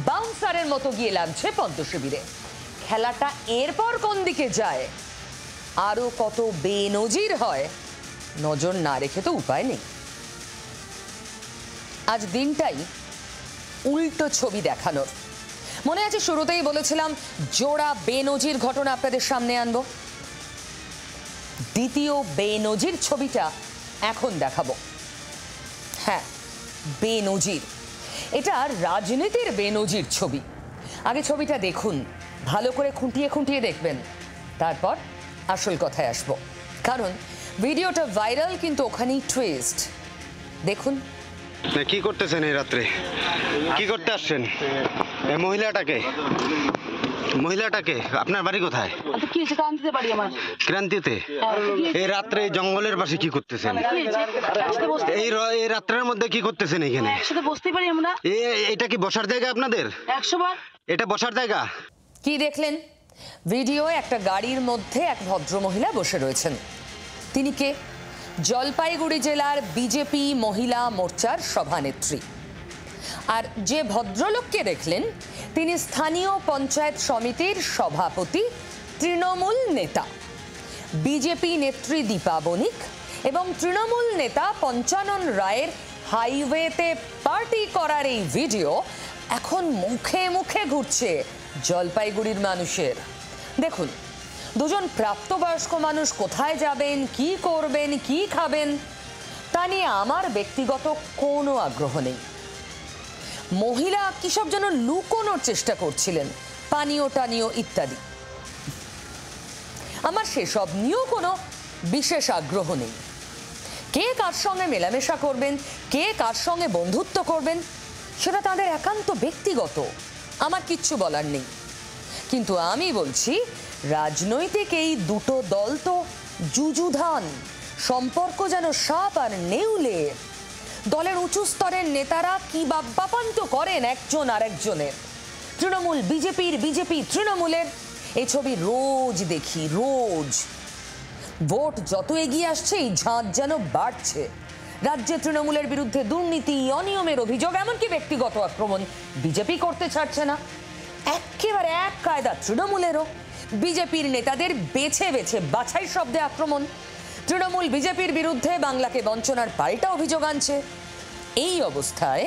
বাউন্সারের মতো গিয়ে লাগছে পদ্ম শিবিরে। খেলাটা এরপর কোন দিকে যায়, আরো কত বেনজির হয়, নজর না রেখে তো উপায় নেই। আজ দিনটাই উল্টো ছবি দেখানোর। মনে আছে শুরুতেই বলেছিলাম জোড়া বেনজির ঘটনা আপনাদের সামনে আনবো। দ্বিতীয় বেনজির ছবিটা এখন দেখাবো। হ্যাঁ, বেনজির, এটা রাজনীতির বেনজির ছবি। আগে ছবিটা দেখুন, ভালো করে খুঁটিয়ে খুঁটিয়ে দেখবেন, তারপর আসল কথায় আসবো। কারণ ভিডিওটা ভাইরাল, কিন্তু ওখানেই টুইস্ট। দেখুন। কি করতেছেন এই রাত্রে? কি করতে আসছেন? এই মহিলাটাকে আপনার বাড়ি কোথায়? ক্রান্তিতে। এই রাত্রে জঙ্গলের পাশে কি করতেছেন? এই রাত্রের মধ্যে কি করতেছেন এখানে? এটা কি বসার জায়গা আপনাদের? 100 বার এটা বসার জায়গা। কি দেখলেন? ভিডিও একটা গাড়ির মধ্যে এক ভদ্রমহিলা বসে রয়েছেন। তিনি কে? জলপাইগুড়ি জেলার বিজেপি মহিলা মোর্চার সভানেত্রী। আর যে ভদ্রলোককে দেখলেন তিনি স্থানীয় পঞ্চায়েত সমিতির সভাপতি, তৃণমূল নেতা। বিজেপি নেত্রী দীপা বণিক এবং তৃণমূল নেতা পঞ্চানন রায়ের হাইওয়েতে পার্টি করার এই ভিডিও এখন মুখে মুখে ঘুরছে জলপাইগুড়ির মানুষের। দেখুন, দুজন প্রাপ্তবয়স্ক মানুষ কোথায় যাবেন, কি করবেন, কি খাবেন তা নিয়ে আমার ব্যক্তিগত কোনো আগ্রহ নেই। মহিলা কিসব যেন লুকোনোর চেষ্টা করছিলেন, পানীয় টানীয় ইত্যাদি। আমার সেসব নিয়েও কোনো বিশেষ আগ্রহ নেই। কে কার সঙ্গে মেলামেশা করবেন, কে কার সঙ্গে বন্ধুত্ব করবেন, সেটা তাদের একান্ত ব্যক্তিগত, আমার কিচ্ছু বলার নেই। কিন্তু আমি বলছি, রাজনৈতিক এই দুটো দল তো যুযুধান, সম্পর্ক যেন সাপ আর নেউলে। দলের উঁচু স্তরের নেতারা কি বাপ্পান্ত করেন একজন আরেকজনের। তৃণমূল বিজেপির, বিজেপি তৃণমূলের, এই ছবি রোজ দেখি, রোজ। ভোট যত এগিয়ে আসছে এই ঝাঁজ যেন বাড়ছে। রাজ্যে তৃণমূলের বিরুদ্ধে দুর্নীতি, অনিয়মের অভিযোগ, এমনকি ব্যক্তিগত আক্রমণ বিজেপি করতে ছাড়ছে না। একেবারে এক কায়দা তৃণমূলেরও। বিজেপির নেতাদের বেছে বেছে বাছাই শব্দে আক্রমণ। তৃণমূল বিজেপির বিরুদ্ধে বাংলাকে বঞ্চনার পাল্টা অভিযোগ আনছে। এই অবস্থায়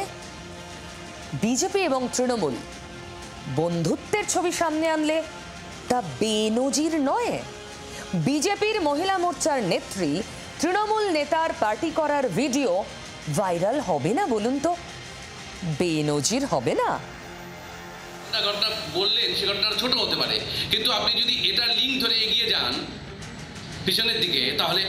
বিজেপি এবং তৃণমূল বন্ধুত্বের ছবি সামনে আনলে তা বেনজির নয়। বিজেপির মহিলা মোর্চার নেত্রী তৃণমূল নেতার পার্টি করার ভিডিও ভাইরাল হবে না বলুন তো? বেনজির হবে না? ঘটনা বললেন সে ঘটনাটা ছোট হতে পারে, কিন্তু আপনি যদি এটা লিঙ্ক ধরে এগিয়ে যান পিছনের দিকে, তাহলে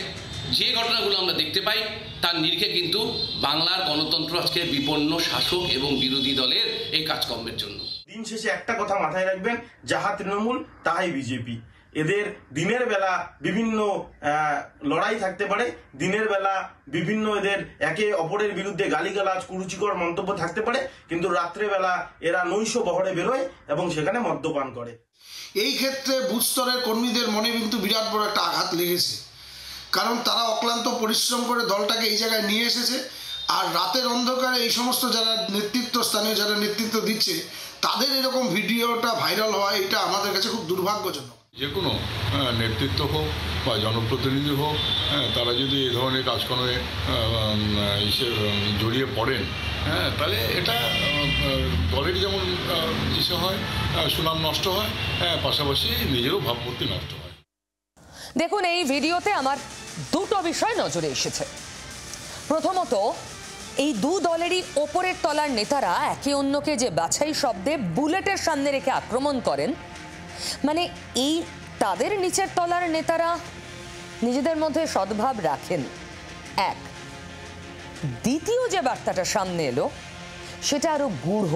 যে ঘটনাগুলো আমরা দেখতে পাই তার নিরিখে কিন্তু বাংলার গণতন্ত্র আজকে বিপন্ন শাসক এবং বিরোধী দলের এই কাজকর্মের জন্য। দিন শেষে একটা কথা মাথায় রাখবেন, যাহা তৃণমূল তাহাই বিজেপি। এদের দিনের বেলা বিভিন্ন লড়াই থাকতে পারে, দিনের বেলা বিভিন্ন এদের একে অপরের বিরুদ্ধে গালিগালাজ কুরুচিকর মন্তব্য থাকতে পারে, কিন্তু রাত্রেবেলা এরা নৈশ বহরে বেরোয় এবং সেখানে মদ্যপান করে। এই ক্ষেত্রে বুথ স্তরের কর্মীদের মনে কিন্তু বিরাট বড় একটা আঘাত লেগেছে, কারণ তারা অক্লান্ত পরিশ্রম করে দলটাকে এই জায়গায় নিয়ে এসেছে। আর রাতের অন্ধকারে এই সমস্ত যারা স্থানীয় যারা নেতৃত্ব দিচ্ছে তাদের এরকম ভিডিওটা ভাইরাল হওয়া, এটা আমাদের কাছে খুব দুর্ভাগ্যজনক। যে কোনো নেতৃত্ব হোক বা জনপ্রতিনিধি হোক, তারা যদি এই ধরনের কাজকর্মে জড়িয়ে পড়েন, তাহলে এটা দলের যেমন ইসে হয়, সুনাম নষ্ট হয়, পাশাপাশি নিজেরও ভাবমূর্তি নষ্ট হয়। দেখুন, এই ভিডিওতে আমার দুটো বিষয় নজরে এসেছে। প্রথমত, এই দু দলেরই ওপরের তলার নেতারা একে অন্যকে যে বাছাই শব্দে বুলেটের সামনে রেখে আক্রমণ করেন, মানে এই তাদের নিচের তলার নেতারা নিজেদের মধ্যে সদ্ভাব রাখেন। এক, দ্বিতীয় যে বার্তাটা সামনে এলো সেটা আরো গূঢ়।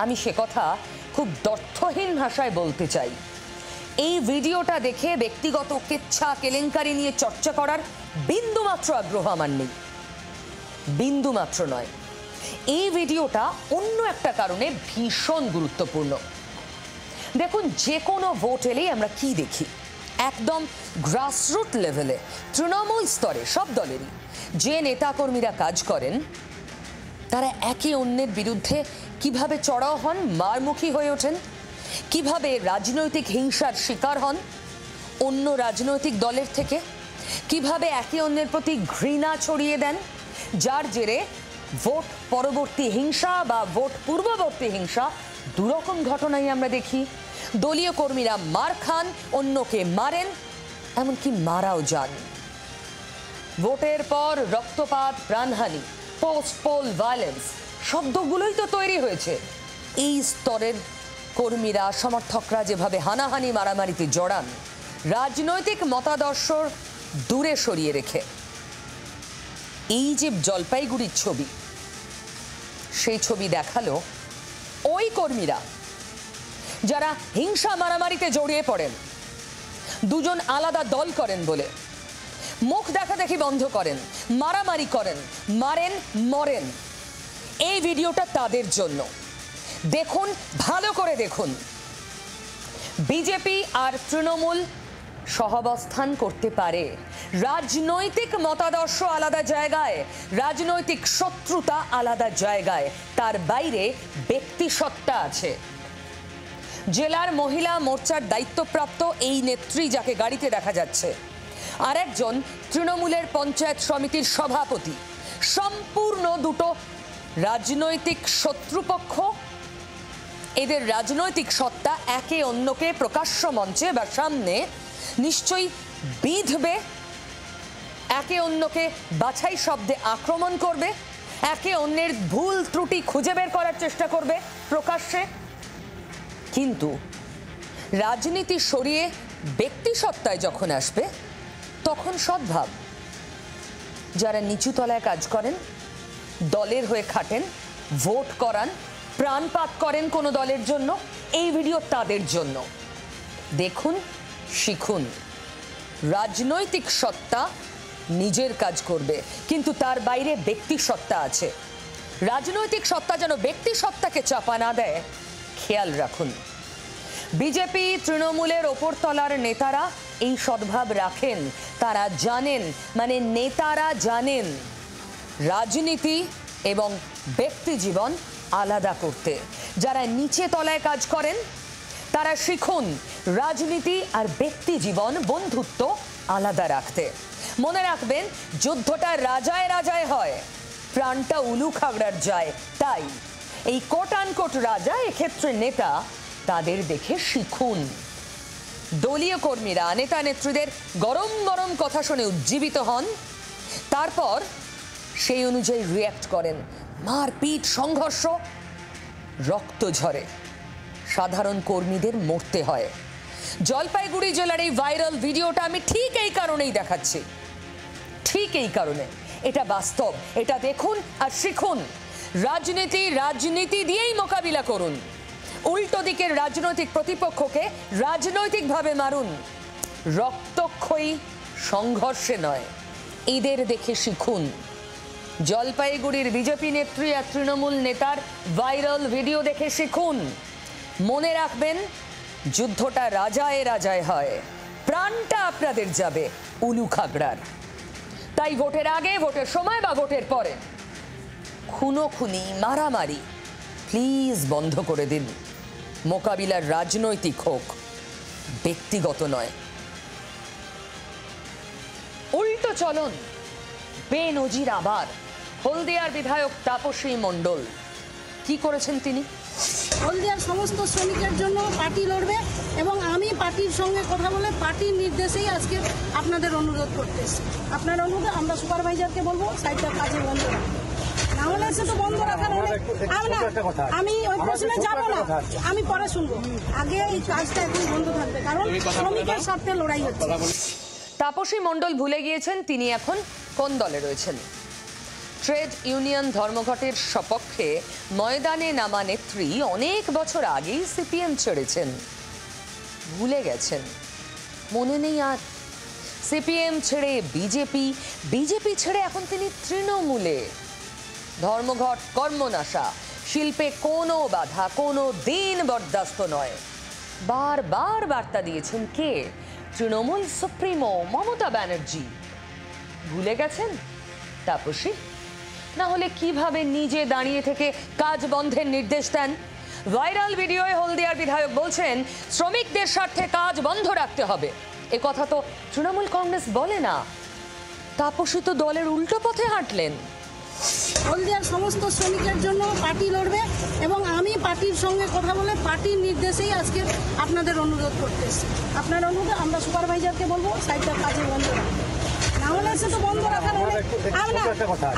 আমি সে কথা খুব দ্ব্যর্থহীন ভাষায় বলতে চাই। এই ভিডিওটা দেখে ব্যক্তিগত কেচ্ছা কেলেঙ্কারি নিয়ে চর্চা করার বিন্দুমাত্র আগ্রহ আমার নেই, বিন্দুমাত্র নয়। এই ভিডিওটা অন্য একটা কারণে ভীষণ গুরুত্বপূর্ণ। দেখুন, যে কোনো ভোট এলেই আমরা কি দেখি, একদম গ্রাসরুট লেভেলে তৃণমূল স্তরে সব দলেরই যে নেতাকর্মীরা কাজ করেন তারা একে অন্যের বিরুদ্ধে কিভাবে চড়াও হন, মারমুখী হয়ে ওঠেন, কিভাবে রাজনৈতিক হিংসার শিকার হন অন্য রাজনৈতিক দলের থেকে, কিভাবে একে অন্যের প্রতি ঘৃণা ছড়িয়ে দেন, যার জেরে ভোট পরবর্তী হিংসা বা ভোট পূর্ববর্তী হিংসা দুরকম ঘটনাই আমরা দেখি। দলীয় কর্মীরা মার খান, অন্যকে মারেন, এমনকি মারাও যান। ভোটের পর রক্তপাত, প্রাণহানি, পোস্ট পোল ভায়োলেন্স শব্দগুলোই তো তৈরি হয়েছে। এই স্তরের কর্মীরা, সমর্থকরা যেভাবে হানাহানি মারামারিতে জড়ান রাজনৈতিক মতাদর্শ দূরে সরিয়ে রেখে, এই যে জলপাইগুড়ির ছবি, সেই ছবি দেখালো ওই কর্মীরা যারা হিংসা মারামারিতে জড়িয়ে পড়েন, দুজন আলাদা দল করেন বলে মুখ দেখাদেখি বন্ধ করেন, মারামারি করেন, মারেন, মরেন। এই ভিডিওটা তাদের জন্য। দেখুন, ভালো করে দেখুন। বিজেপি আর তৃণমূল সহাবস্থান করতে পারে, রাজনৈতিক মতাদর্শ আলাদা জায়গায়, রাজনৈতিক শত্রুতা আলাদা জায়গায়, তার বাইরে ব্যক্তিসত্তা আছে। জেলার মহিলা মোর্চার দায়িত্বপ্রাপ্ত এই নেত্রী যাকে গাড়িতে দেখা যাচ্ছে, আর একজন তৃণমূলের পঞ্চায়েত সমিতির সভাপতি, সম্পূর্ণ দুটো রাজনৈতিক শত্রুপক্ষ। এদের রাজনৈতিক সত্তা একে অন্যকে প্রকাশ্য মঞ্চে বা সামনে নিশ্চয়ই বিঁধবে, একে অন্যকে বাছাই শব্দে আক্রমণ করবে, একে অন্যের ভুল ত্রুটি খুঁজে বের করার চেষ্টা করবে প্রকাশ্যে। কিন্তু রাজনীতি সরিয়ে ব্যক্তি সত্তায় যখন আসবে, তখন সদ্ভাব। যারা নিচু তলায় কাজ করেন, দলের হয়ে খাটেন, ভোট করান, প্রাণপাত করেন কোনো দলের জন্য, এই ভিডিও তাদের জন্য। দেখুন, শিখুন। রাজনৈতিক সত্তা নিজের কাজ করবে, কিন্তু তার বাইরে ব্যক্তি সত্তা আছে। রাজনৈতিক সত্তা যেন ব্যক্তি সত্তাকে চাপা না দেয়, খেয়াল রাখুন। বিজেপি তৃণমূলের ওপরতলার নেতারা এই সদ্ভাব রাখেন। তারা জানেন, মানে নেতারা জানেন রাজনীতি এবং ব্যক্তি জীবন আলাদা করতে। যারা নিচে তলায় কাজ করেন তারা শিখুন রাজনীতি আর ব্যক্তি জীবন, বন্ধুত্ব আলাদা রাখতে। মনে রাখবেন, যুদ্ধটা রাজায় রাজায় হয়, প্রাণটা উলুখাগড়ার যায়। তাই এই কোট আনকোট রাজা, এক্ষেত্রে নেতা, তাদের দেখে শিখুন। দলীয় কর্মীরা নেতা নেত্রীদের গরম গরম কথা শুনে উজ্জীবিত হন, তারপর সেই অনুযায়ী রিয়্যাক্ট করেন। মারপিট, সংঘর্ষ, রক্ত ঝরে, সাধারণ কর্মীদের মরতে হয়। জলপাইগুড়ি জেলার এই ভাইরাল ভিডিওটা আমি ঠিক এই কারণেই দেখাচ্ছি, ঠিক এই কারণে। এটা বাস্তব, এটা দেখুন আর শিখুন। রাজনীতি দিয়েই মোকাবিলা করুন। উল্টো দিকের রাজনৈতিক প্রতিপক্ষকে রাজনৈতিকভাবে মারুন, রক্তক্ষয়ী সংঘর্ষে নয়। এদের দেখে শিখুন। জলপাইগুড়ির বিজেপি নেত্রী আর তৃণমূল নেতার ভাইরাল ভিডিও দেখে শিখুন। মনে রাখবেন, যুদ্ধটা রাজায় রাজায় হয়, প্রাণটা আপনাদের যাবে উলুখাগড়ার। তাই ভোটের আগে, ভোটের সময় বা ভোটের পরে খুনোখুনি, মারামারি প্লিজ বন্ধ করে দিন। মোকাবিলার রাজনৈতিক হোক, ব্যক্তিগত নয়। উল্টো চলন বেনজির আবার হলদিয়ার বিধায়ক তাপসী মণ্ডল। কি করেছেন তিনি? হলদিয়ার সমস্ত শ্রমিকের জন্য পার্টি লড়বে এবং আমি পার্টির সঙ্গে কথা বলে পার্টির নির্দেশেই আজকে আপনাদের অনুরোধ করতেছি। আপনার অনুরোধে আমরা সুপারভাইজারকে বলবো সাইডটা কাজে বন্ধ রাখতে, না হলে সেটা বন্ধ রাখার আমি ওই প্রশ্নে যাবো না, আমি পরে শুনবো। আগে এই কাজটা এখন বন্ধ থাকবে, কারণ শ্রমিকের স্বার্থে লড়াই হচ্ছে। তাপসী মণ্ডল ভুলে গিয়েছেন তিনি এখন কোন দলে রয়েছেন। ট্রেড ইউনিয়ন ধর্মঘটের সপক্ষে ময়দানে নামা নেত্রী অনেক বছর আগেই সিপিএম ছেড়েছেন, ভুলে গেছেন, মনে নেই আর। সিপিএম ছেড়ে বিজেপি ছেড়ে এখন তিনি তৃণমূলে। ধর্মঘট, কর্মনাশা, শিল্পে কোনো বাধা কোনো দিন বরদাস্ত নয়। বারবার বার্তা দিয়েছেন কে? তৃণমূল সুপ্রিমো মমতা ব্যানার্জি। ভুলে গেছেন তাপসী? না হলে কিভাবে নিজে দাঁড়িয়ে থেকে কাজ বন্ধের নির্দেশ দেন? ভাইরাল ভিডিওয়ে হলদিয়ার বিধায়ক বলছেন শ্রমিকদের স্বার্থে কাজ বন্ধ রাখতে হবে। এ কথা তো তৃণমূল কংগ্রেস বলে না। তাপসী তো দলের উল্টো পথে হাঁটলেন। হলদিয়ার সমস্ত শ্রমিকের জন্য পার্টি লড়বে এবং আমি পার্টির সঙ্গে কথা বলে পার্টির নির্দেশেই আজকে আপনাদের অনুরোধ করতেছি। আপনার অনুরোধে আমরা সুপারভাইজারকে বলবো সাইডটা কাজে বন্ধ রাখতে, না হলে সেটা বন্ধ রাখার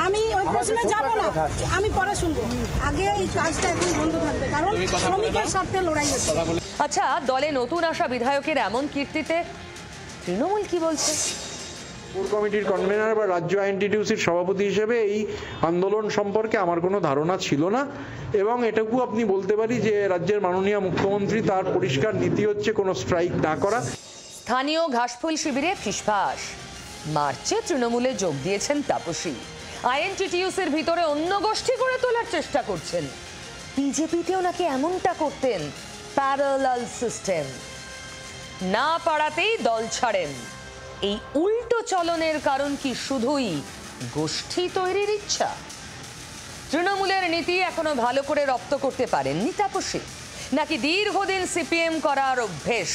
আমি ওই প্রশ্নে যাবো না, আমি পরে শুনবো। আগে এই কাজটা এখন বন্ধ থাকবে, কারণ শ্রমিকের স্বার্থে লড়াই হচ্ছে। আচ্ছা, দলে নতুন আসা বিধায়কের এমন কীর্তিতে তৃণমূল কি বলছে? কোর কমিটির কনভেনার বা রাজ্য আইএনটিটিউসির সভাপতি হিসেবে এই আন্দোলন সম্পর্কে আমার কোনো ধারণা ছিল না, এবং এটুকু আপনি বলতে পারি যে রাজ্যের মাননীয় মুখ্যমন্ত্রী তার পরিষ্কার নীতি হচ্ছে কোনো স্ট্রাইক না করা। স্থানীয় ঘাসফুল শিবিরে ফিসফাস, মার্চে তৃণমূলে যোগ দিয়েছেন তাপসী। আইএনটিটিউসির ভিতরে অন্য গোষ্ঠী করে তোলার চেষ্টা করছেন। বিজেপিতেও নাকি এমনটা করতেন, প্যারালাল সিস্টেম। না পাড়াতেই দল ছাড়েন। এই উল্টো চলনের কারণ কি শুধুই গোষ্ঠী তৈরির ইচ্ছা? তৃণমূলের নীতি এখনো ভালো করে রপ্ত করতে পারেননি তাপসী, নাকি দীর্ঘদিন সিপিএম করার অভ্যেস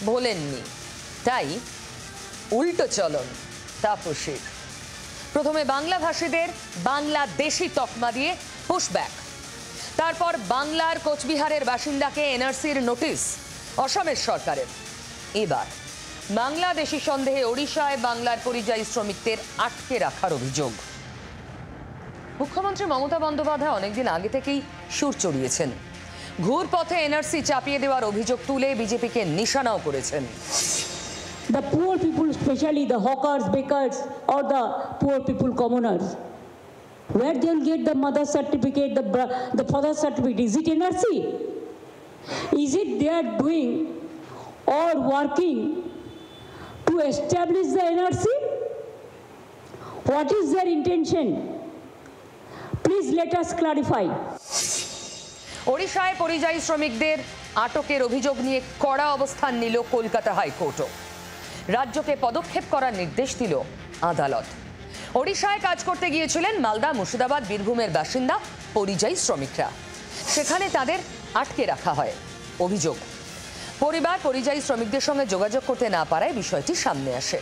ভোলেননি? তাই উল্টো চলন তাপসীর। প্রথমে বাংলাভাষীদের বাংলাদেশি তকমা দিয়ে পুশব্যাক, তারপর বাংলার কোচবিহারের বাসিন্দাকে এনআরসির নোটিশ অসমের সরকারের। এবার বাংলাদেশি সন্দেহে ওড়িশায় বাংলার পরিযায়ী শ্রমিকদের আটকে রাখার অভিযোগ। মুখ্যমন্ত্রী মমতা বন্দ্যোপাধ্যায় অনেকদিন আগে থেকেই সুর চড়িয়েছেন। ঘুরপথে এনআরসি চাপিয়ে দেওয়ার অভিযোগ তুলে বিজেপিকে নিশানাও করেছেন। The poor people, especially the hawkers, bakers, or the poor people, commoners, where they'll get the mother certificate, the father certificate. Is it NRC? Is it they are doing or working to establish the NRC? What is their intention? Please let us clarify. ওড়িশায় পরিযায়ী শ্রমিকদের আটকের অভিযোগ নিয়ে কড়া অবস্থান নিল কলকাতা হাইকোর্টও। রাজ্যকে পদক্ষেপ করার নির্দেশ দিল আদালত। ওড়িশায় কাজ করতে গিয়েছিলেন মালদা, মুর্শিদাবাদ, বীরভূমের বাসিন্দা পরিযায়ী শ্রমিকরা। সেখানে তাদের আটকে রাখা হয়। অভিযোগ, পরিবার পরিযায়ী শ্রমিকদের সঙ্গে যোগাযোগ করতে না পারায় বিষয়টি সামনে আসে।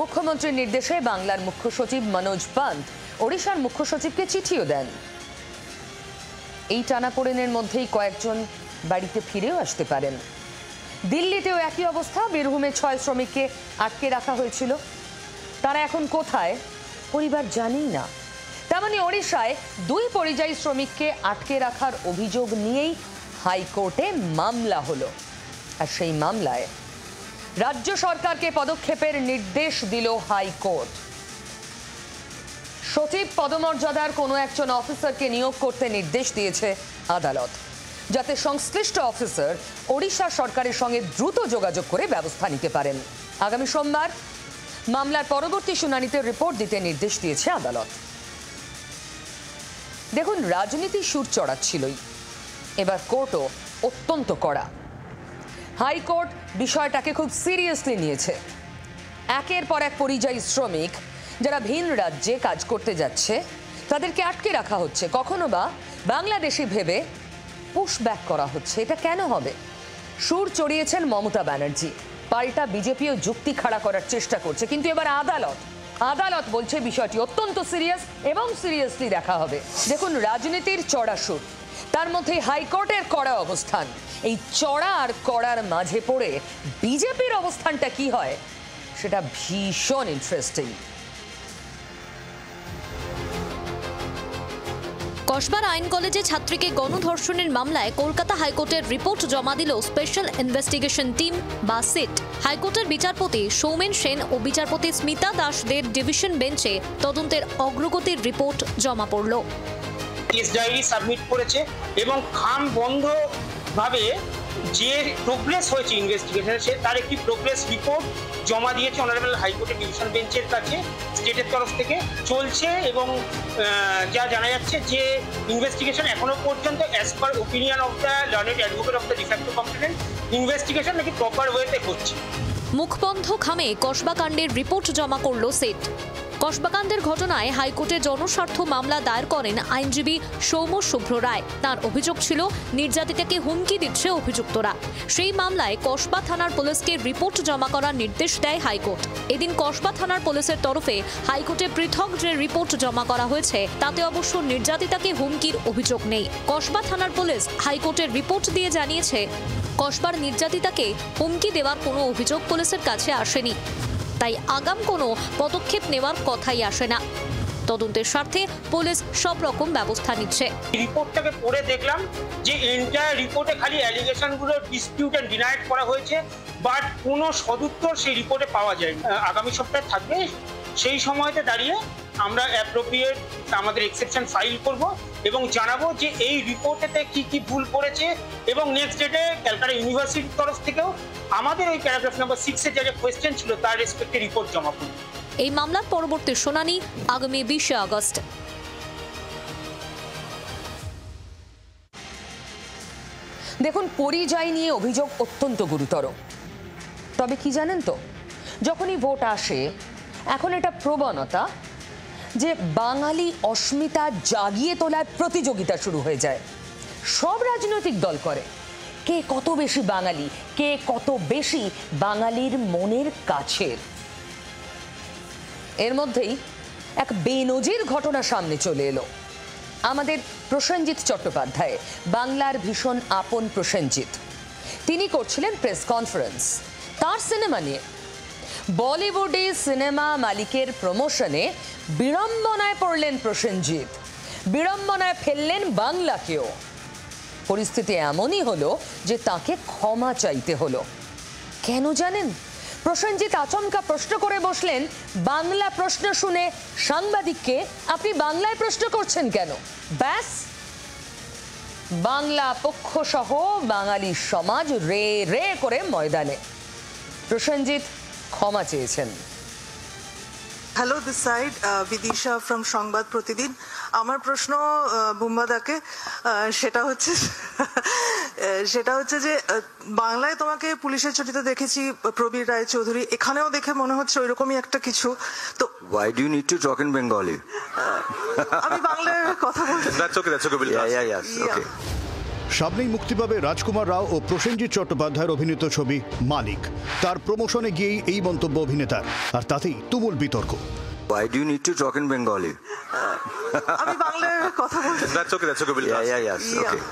মুখ্যমন্ত্রীর নির্দেশে বাংলার মুখ্য সচিব মনোজ পান্ত ওড়িশার মুখ্য সচিবকে চিঠিও দেন। এই টানাপোড়েনের মধ্যেই কয়েকজন বাড়িতে ফিরেও আসতে পারেন। দিল্লিতেও একই অবস্থা, বীরভূমে 6 শ্রমিককে আটকে রাখা হয়েছিল। তারা এখন কোথায় পরিবার জানেই না। তেমনি ওড়িশায় 2 পরিযায়ী শ্রমিককে আটকে রাখার অভিযোগ নিয়েই হাইকোর্টে মামলা হলো। আর সেই মামলায় রাজ্য সরকারকে পদক্ষেপের নির্দেশ দিল হাইকোর্ট। সচিব পদমর্যাদার কোনো একজন অফিসারকে নিয়োগ করতে নির্দেশ দিয়েছে আদালত, যাতে সংশ্লিষ্ট অফিসার ওড়িশা সরকারের সঙ্গে দ্রুত যোগাযোগ করে ব্যবস্থা নিতে পারেন। আগামী সোমবার মামলার পরবর্তী শুনানিতে রিপোর্ট দিতে নির্দেশ দিয়েছে আদালত। দেখুন, রাজনীতি সুর চড়াচ্ছিলই, এবার কোর্টও অত্যন্ত কড়া। হাইকোর্ট বিষয়টাকে খুব সিরিয়াসলি নিয়েছে। একের পর এক পরিযায়ী শ্রমিক যারা ভিন রাজ্যে কাজ করতে যাচ্ছে তাদেরকে আটকে রাখা হচ্ছে, কখনো বা বাংলাদেশি ভেবে পুশব্যাক করা হচ্ছে। এটা কেন হবে? সুর চড়িয়েছেন মমতা ব্যানার্জি, পাল্টা বিজেপিও যুক্তি খাড়া করার চেষ্টা করছে। কিন্তু এবার আদালত বলছে বিষয়টি অত্যন্ত সিরিয়াস এবং সিরিয়াসলি দেখা হবে। দেখুন, রাজনীতির চড়া সুর, তার মধ্যে হাইকোর্টের কড়া অবস্থান। এই চড়া আর কড়ার মাঝে পড়ে বিজেপির অবস্থানটা কি হয় সেটা ভীষণ ইন্টারেস্টিং। কসবার আইন কলেজে ছাত্রীকে গণধর্ষণের মামলায় কলকাতা হাইকোর্টের রিপোর্ট জমা দিল স্পেশাল ইনভেস্টিগেশন টিম বা সিট। হাইকোর্টের বিচারপতি সৌমেন সেন ও বিচারপতি স্মিতা দাসদের ডিভিশন বেঞ্চে তদন্তের অগ্রগতির রিপোর্ট জমা পড়ল। কেস ডায়েরি সাবমিট করেছে এবং খাম বন্ধ ভাবে যে প্রোগ্রেস হয়েছে ইনভেস্টিগেশনে সে তার একটি প্রোগ্রেস রিপোর্ট জমা দিয়েছে অনারেবল হাইকোর্টের ডিভিশন বেঞ্চের কাছে। স্টেটের তরফ থেকে চলছে এবং যা জানা যাচ্ছে যে ইনভেস্টিগেশন এখনো পর্যন্ত as per opinion of the learned advocate of the de facto competent investigation নাকি প্রপার ওয়েতে হচ্ছে। মুখবন্ধ খামে কসবা কাণ্ডের রিপোর্ট জমা করল সেট। কসবাকাণ্ডের ঘটনায় হাইকোর্টে জনস্বার্থ মামলা দায়ের করেন আইনজীবী সৌম শুভ্র রায়। তার অভিযোগ ছিল নির্যাতিতাকে হুমকি দিচ্ছে অভিযুক্তরা। সেই মামলায় কসবা থানার পুলিশকে রিপোর্ট জমা করার নির্দেশ দেয় হাইকোর্ট। এদিন কসবা থানার পুলিশের তরফে হাইকোর্টে পৃথক যে রিপোর্ট জমা করা হয়েছে তাতে অবশ্য নির্যাতিতাকে হুমকির অভিযোগ নেই। কসবা থানার পুলিশ হাইকোর্টের রিপোর্ট দিয়ে জানিয়েছে কসবার নির্যাতিতাকে হুমকি দেওয়ার কোনো অভিযোগ পুলিশের কাছে আসেনি, তাই আগাম কোনো পদক্ষেপ নেওয়ার কথাই আসে না। তদন্তের স্বার্থে পুলিশ সব রকম ব্যবস্থা নিচ্ছে। রিপোর্টটাকে পড়ে দেখলাম যে এন্টায়ার রিপোর্টে খালি অ্যালিগেশনগুলো ডিসপিউট এন্ড ডিনাইড করা হয়েছে, বাট কোনো সদুত্তর সেই রিপোর্টে পাওয়া যায়। আগামী সপ্তাহে থাকবে, সেই সময়তে দাঁড়িয়ে আমরা অ্যাপ্রোপ্রিয়েট আমাদের এক্সেপশন ফাইল করব এবং জানাবো যে এই রিপোর্টেতে কি কি ভুল করেছে এবং নেক্সট ডেটে ক্যালকাটা ইউনিভার্সিটির তরফ থেকেও আমাদের ওই প্যারাগ্রাফ নাম্বার 6 এর যে কোয়েশ্চেন ছিল তার রেসপেক্টে রিপোর্ট জমা করব। এই মামলার পরবর্তী শুনানি আগামী 20 আগস্ট। দেখুন, পরিযায়ী নিয়ে অভিযোগ অত্যন্ত গুরুতর। তবে কি জানেন তো, যখনই ভোট আসে এখন এটা প্রবণতা যে বাঙালি অস্মিতা জাগিয়ে তোলার প্রতিযোগিতা শুরু হয়ে যায়। সব রাজনৈতিক দল করে, কে কত বেশি বাঙালি, কে কত বেশি বাঙালির মনের কাছের। এর মধ্যেই এক বেনজির ঘটনা সামনে চলে এলো। আমাদের প্রসেনজিৎ চট্টোপাধ্যায়, বাংলার ভীষণ আপন প্রসেনজিৎ, তিনি করছিলেন প্রেস কনফারেন্স তার সিনেমা নিয়ে। বলিউডে সিনেমা মালিকের প্রমোশনে বিড়ম্বনায় পড়লেন প্রসেনজিৎ, বিড়ম্বনায় ফেললেন বাংলাকেও। পরিস্থিতি এমনই হলো যে তাকে ক্ষমা চাইতে হলো। কেন জানেন? প্রসেনজিৎ আচমকা প্রশ্ন করে বসলেন, বাংলা প্রশ্ন শুনে সাংবাদিককে আপনি বাংলায় প্রশ্ন করছেন কেন? ব্যাস, বাংলা পক্ষ সহ বাঙালি সমাজ রে রে করে ময়দানে। প্রসেনজিৎ ক্ষমা চেয়েছেন। Hello, this side Bidisha from Sangbad Pratidin. আমার প্রশ্ন বুম্বাদাকে, সেটা হচ্ছে যে বাংলায় তোমাকে পুলিশের ছুটিতে দেখেছি প্রবীর রায় চৌধুরী, এখানেও দেখে মনে হচ্ছে ওইরকমই একটা কিছু। তো why do you need to talk in Bengali? আমি বাংলায় কথা বলছি। That's okay. Okay. সামনেই মুক্তি পাবে রাজকুমার রাও ও প্রসেনজিৎ চট্টোপাধ্যায়ের অভিনীত ছবি মালিক। তার প্রমোশনে গিয়েই এই মন্তব্য অভিনেতার, আর তাতেই তুমুল বিতর্ক। Why do you need to talk in Bengali? আমি বাংলায় কথা বলছি। That's okay, yes, okay.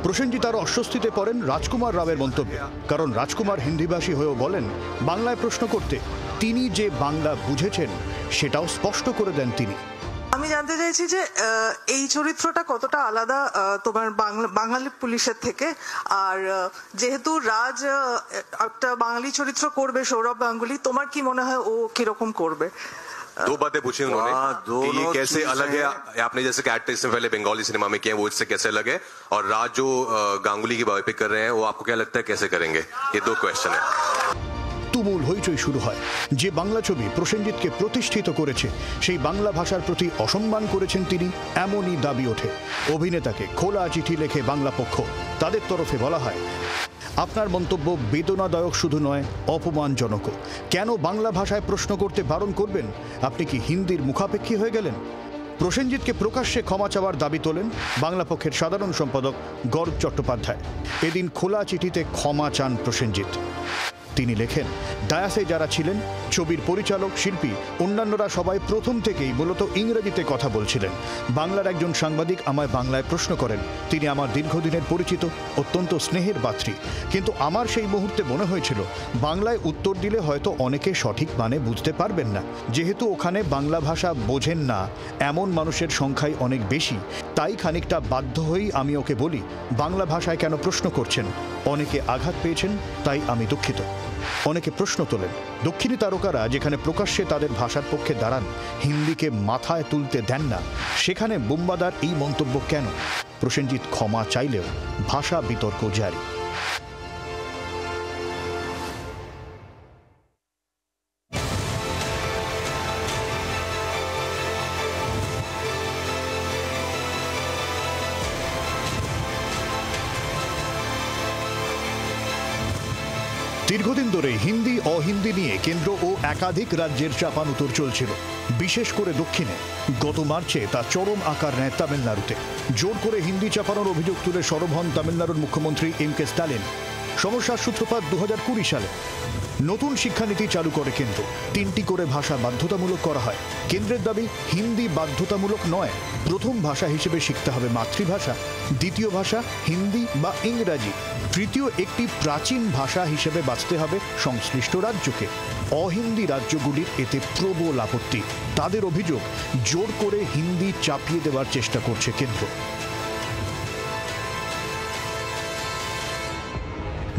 Prosenjit আরও অস্বস্তিতে পড়েন রাজকুমার রাওয়ের মন্তব্যে, কারণ রাজকুমার হিন্দিভাষী হয়েও বলেন বাংলায় প্রশ্ন করতে তিনি যে বাংলা বুঝেছেন সেটাও স্পষ্ট করে দেন তিনি। আমি জানতে চাইছি যে এই চরিত্রটা কতটা আলাদা তোমার বাঙালি পুলিশের থেকে, আর যেহেতু রাজ একটা বাঙালি চরিত্র করবে, সৌরভ গাঙ্গুলি, তোমার কি মনে হয় ও কিরকম করবে? दो बातें पूछी उन्होंने कि ये कैसे अलग है, आपने जैसे कैरेक्टर इससे पहले बंगाली सिनेमा में किए वो इससे कैसे अलग है, और राज जो गांगुली की बायोपिक कर रहे हैं वो आपको क्या लगता है कैसे करेंगे? ये दो क्वेश्चन है। তুমুল হইচই শুরু হয়। যে বাংলা ছবি প্রসেনজিৎকে প্রতিষ্ঠিত করেছে সেই বাংলা ভাষার প্রতি অসম্মান করেছেন তিনি, এমনই দাবি ওঠে। অভিনেতাকে খোলা চিঠি লেখে বাংলা পক্ষ। তাদের তরফে বলা হয়, আপনার মন্তব্য বেদনাদায়ক শুধু নয়, অপমানজনকও। কেন বাংলা ভাষায় প্রশ্ন করতে বারণ করবেন? আপনি কি হিন্দির মুখাপেক্ষী হয়ে গেলেন? প্রসেনজিৎকে প্রকাশ্যে ক্ষমা চাওয়ার দাবি তোলেন বাংলা পক্ষের সাধারণ সম্পাদক গৌরব চট্টোপাধ্যায়। এদিন খোলা চিঠিতে ক্ষমা চান প্রসেনজিৎ। তিনি লেখেন, ডায়াসে যারা ছিলেন, ছবির পরিচালক, শিল্পী, অন্যান্যরা সবাই প্রথম থেকেই মূলত ইংরেজিতে কথা বলছিলেন। বাংলার একজন সাংবাদিক আমায় বাংলায় প্রশ্ন করেন। তিনি আমার দীর্ঘদিনের পরিচিত, অত্যন্ত স্নেহের পাত্রী। কিন্তু আমার সেই মুহূর্তে মনে হয়েছিল বাংলায় উত্তর দিলে হয়তো অনেকে সঠিক মানে বুঝতে পারবেন না। যেহেতু ওখানে বাংলা ভাষা বোঝেন না এমন মানুষের সংখ্যাই অনেক বেশি, তাই খানিকটা বাধ্য হয়েই আমি ওকে বলি বাংলা ভাষায় কেন প্রশ্ন করছেন। অনেকে আঘাত পেয়েছেন, তাই আমি দুঃখিত। অনেকে প্রশ্ন তোলেন, দক্ষিণী তারকারা যেখানে প্রকাশ্যে তাদের ভাষার পক্ষে দাঁড়ান, হিন্দিকে মাথায় তুলতে দেন না, সেখানে বুম্বাদার এই মন্তব্য কেন? প্রসেনজিৎ ক্ষমা চাইলেও ভাষা বিতর্ক জারি। দীর্ঘদিন ধরে হিন্দি অহিন্দি নিয়ে কেন্দ্র ও একাধিক রাজ্যের চাপানুতোর চলছিল, বিশেষ করে দক্ষিণে। গত মার্চে তা চরম আকার নেয় তামিলনাড়ুতে। জোর করে হিন্দি চাপানোর অভিযোগ তুলে সরব হন তামিলনাড়ুর মুখ্যমন্ত্রী এম.কে. স্ট্যালিন। সমস্যার সূত্রপাত 2020 সালে। নতুন শিক্ষানীতি চালু করে কেন্দ্র। 3টি করে ভাষা বাধ্যতামূলক করা হয়। কেন্দ্রের দাবি, হিন্দি বাধ্যতামূলক নয়, প্রথম ভাষা হিসেবে শিখতে হবে মাতৃভাষা, দ্বিতীয় ভাষা হিন্দি বা ইংরাজি, তৃতীয় একটি প্রাচীন ভাষা হিসেবে বাঁচতে হবে সংশ্লিষ্ট রাজ্যকে। অহিন্দি রাজ্যগুলির এতে প্রবল আপত্তি। তাদের অভিযোগ, জোর করে হিন্দি চাপিয়ে দেওয়ার চেষ্টা করছে কেন্দ্র।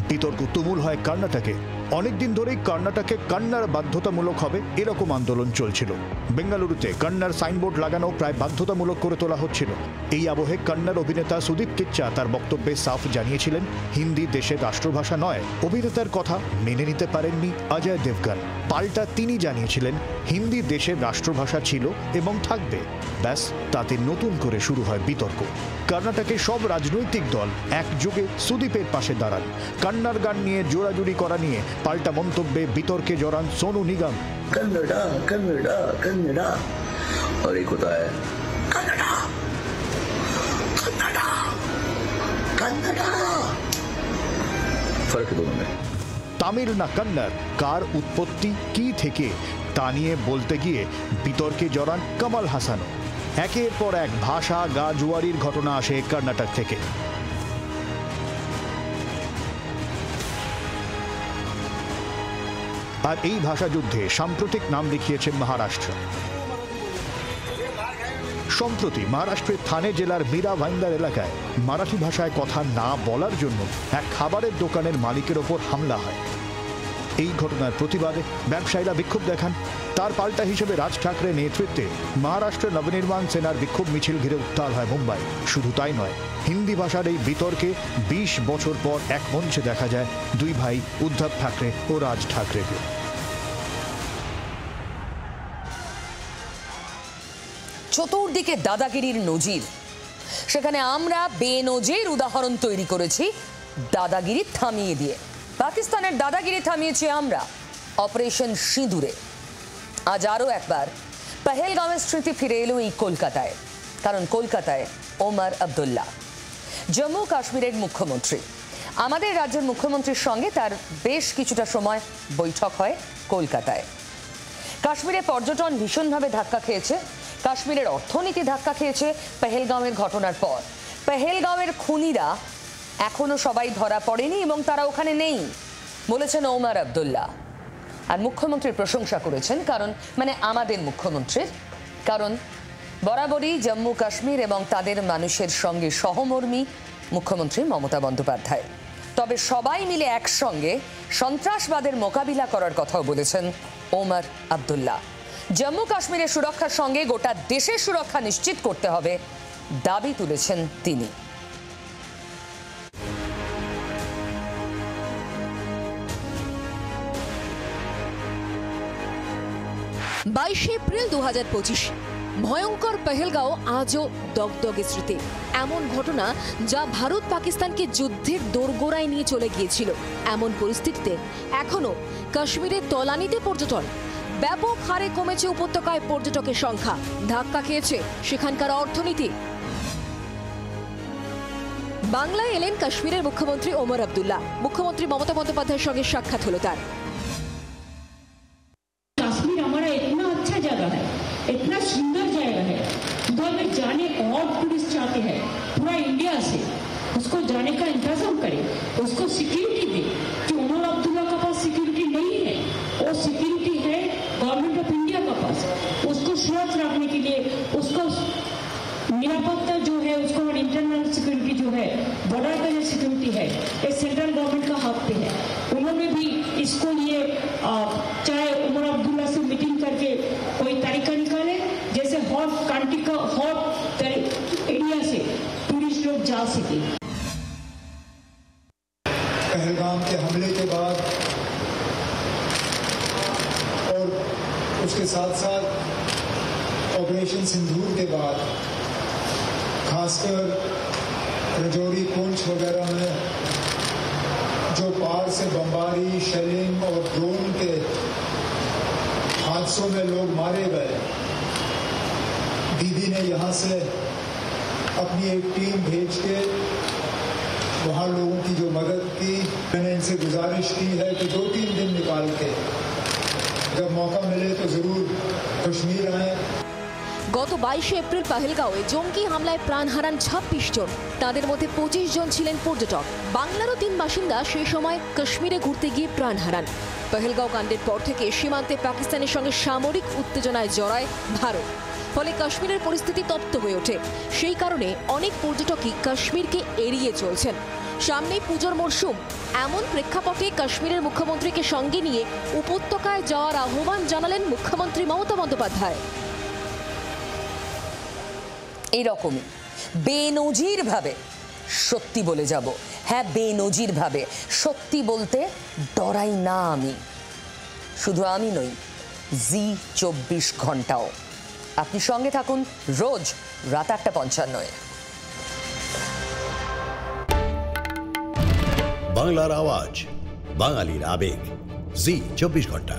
বিতর্ক তুমুল হয় কর্ণাটকে। অনেকদিন ধরেই কর্ণাটকে কন্নড় বাধ্যতামূলক হবে এরকম আন্দোলন চলছিল। বেঙ্গালুরুতে কন্নড় সাইনবোর্ড লাগানো প্রায় বাধ্যতামূলক করে তোলা হচ্ছিল। এই আবহে কন্নড় অভিনেতা সুদীপ কিচ্চা তার বক্তব্যে সাফ জানিয়েছিলেন হিন্দি দেশের রাষ্ট্রভাষা নয়। অভিনেতার কথা মেনে নিতে পারেননি অজয় দেবগন। পাল্টা তিনি জানিয়েছিলেন হিন্দি দেশের রাষ্ট্রভাষা ছিল এবং থাকবে। ব্যাস, তাতে নতুন করে শুরু হয় বিতর্ক। কর্ণাটকে সব রাজনৈতিক দল একযোগে সুদীপের পাশে দাঁড়ান। কন্নড় গান নিয়ে জোড়াজুড়ি করা নিয়ে পাল্টা মন্তব্যে বিতর্কে জড়ান সোনু নিগম। কন্নড়া কন্নড়া কন্নড়া আর এক होता है कन्नड़ा कन्नड़ा कन्नड़ा फर्क है दोनों में। তামিল না কন্নড়, কার উৎপত্তি কি থেকে তা নিয়ে বলতে গিয়ে বিতর্কে জড়ান কমল হাসান। একের পর এক ভাষা গা জুয়ারির ঘটনা আসে কর্ণাটক থেকে। আর এই ভাষা যুদ্ধে সাম্প্রতিক নাম লিখিয়েছে মহারাষ্ট্র। সম্প্রতি মহারাষ্ট্রের থানে জেলার মীরা ভাইন্দার এলাকায় মারাঠি ভাষায় কথা না বলার জন্য এক খাবারের দোকানের মালিকের ওপর হামলা হয়। এই ঘটনার প্রতিবাদে ব্যবসায়ীরা বিক্ষোভ দেখান। তার পাল্টা হিসেবে রাজ ঠাকরে নেতৃত্বে মহারাষ্ট্র নবনির্মাণ সেনার বিক্ষোভ মিছিল ঘিরে উত্তাল হয় মুম্বাই। শুধু তাই নয়, হিন্দি ভাষার এই বিতর্কে 20 বছর পর এক মঞ্চে দেখা যায় দুই ভাই উদ্ধব ঠাকরে ও রাজ ঠাকরেকে। চতুর্দিকে দাদাগিরির নজির, সেখানে আমরা বেনজির উদাহরণ তৈরি করেছি দাদাগিরি থামিয়ে দিয়ে। পাকিস্তানের দাদাগিরি থামিয়েছি আমরা অপারেশন সিঁদুরে। আজ আরও একবার পেহেলগাঁওয়ের স্মৃতি ফিরে এলো এই কলকাতায়, কারণ কলকাতায় ওমর আবদুল্লাহ। জম্মু কাশ্মীরের মুখ্যমন্ত্রী, আমাদের রাজ্যের মুখ্যমন্ত্রীর সঙ্গে তার বেশ কিছুটা সময় বৈঠক হয় কলকাতায়। কাশ্মীরে পর্যটন ভীষণভাবে ধাক্কা খেয়েছে, কাশ্মীরের অর্থনীতি ধাক্কা খেয়েছে পেহেলগাঁওয়ের ঘটনার পর। পেহেলগাঁওয়ের খুনিরা এখনো সবাই ধরা পড়েনি এবং তারা ওখানে নেই বলেছেন ওমর আবদুল্লাহ। আর মুখ্যমন্ত্রীর প্রশংসা করেছেন, কারণ আমাদের মুখ্যমন্ত্রীর, কারণ বরাবরই জম্মু কাশ্মীর এবং তাদের মানুষের সঙ্গে সহমর্মী মুখ্যমন্ত্রী মমতা বন্দ্যোপাধ্যায়। তবে সবাই মিলে একসঙ্গে সন্ত্রাসবাদের মোকাবিলা করার কথাও বলেছেন ওমর আবদুল্লাহ। জম্মু কাশ্মীরের সুরক্ষার সঙ্গে গোটা দেশের সুরক্ষা নিশ্চিত করতে হবে দাবি তুলেছেন তিনি। 22 এপ্রিল 2025 ভয়ঙ্কর পেহেলগাঁও আজও দগদগে স্মৃতি। এমন ঘটনা যা ভারত পাকিস্তানকে যুদ্ধের দোরগোড়ায় নিয়ে চলে গিয়েছিল। এমন পরিস্থিতিতে এখনো কাশ্মীরে তলানিতে পর্যটন। ব্যাপক হারে কমেছে উপত্যকায় পর্যটকের সংখ্যা, ধাক্কা খেয়েছে সেখানকার অর্থনীতি। বাংলায় এলেন কাশ্মীরের মুখ্যমন্ত্রী ওমর আবদুল্লাহ। মুখ্যমন্ত্রী মমতা বন্দ্যোপাধ্যায়ের সঙ্গে সাক্ষাৎ হলো তার। इतना सुंदर जगह है, उधर में जाने और टूरिस्ट चाहते हैं पूरा इंडिया से, उसको जाने का इंतजाम करें, उसको सिक्योरिटी दे। जो उमर अब्दुल्ला का पास सिक्योरिटी नहीं है, वो सिक्योरिटी है गवर्नमेंट ऑफ इंडिया का पास। उसको सुरक्षित रखने के लिए उसको निरापत्ता जो है, उसको इंटरनल सिक्योरिटी जो है, बॉर्डर का जो सिक्योरिटी है, ये सेंट्रल गवर्नमेंट का हाथ पे है। उन्होंने भी इसको लिए चाहे उमर अब्दुल्ला से मीटिंग करके कोई तरीका निकाले, जैसे हॉट कंट्री का हॉट एरिया से टूरिस्ट लोग जा सके। पहलगाम के हमले के बाद और उसके साथ साथ ऑपरेशन सिंदूर के बाद खासकर रजौरी पुंछ वगैरह में जो पार से बमबारी, शेलिंग और ड्रोन के हादसों में लोग मारे गए, दीदी ने यहाँ से अपनी एक टीम भेज के वहाँ लोगों की जो मदद की। मैंने इनसे गुजारिश की है कि 2-3 दिन निकाल के जब मौका मिले तो जरूर कश्मीर आए। গত 22 এপ্রিল পেহেলগাঁওয়ে জঙ্গি হামলায় প্রাণ হারান 26 জন। তাদের মধ্যে 25 জন ছিলেন পর্যটক। বাংলারও 3 বাসিন্দা সেই সময় কাশ্মীরে ঘুরতে গিয়ে প্রাণ হারান। পেহেলগাঁও কাণ্ডের পর থেকে সীমান্তে পাকিস্তানের সঙ্গে সামরিক উত্তেজনায় জড়ায় ভারত। ফলে কাশ্মীরের পরিস্থিতি তপ্ত হয়ে ওঠে। সেই কারণে অনেক পর্যটকই কাশ্মীরকে এড়িয়ে চলছেন। সামনেই পুজোর মরশুম, এমন প্রেক্ষাপটে কাশ্মীরের মুখ্যমন্ত্রীকে সঙ্গে নিয়ে উপত্যকায় যাওয়ার আহ্বান জানালেন মুখ্যমন্ত্রী মমতা বন্দ্যোপাধ্যায়। এইরকমই বেনজির ভাবে সত্যি বলে যাব। হ্যাঁ, বেনজির ভাবে সত্যি বলতে ডরাই না আমি। শুধু আমি নই, জি 24 ঘন্টাও। আপনি সঙ্গে থাকুন রোজ রাত 8:55। বাংলার আওয়াজ, বাঙালির আবেগ, জি 24 ঘন্টা।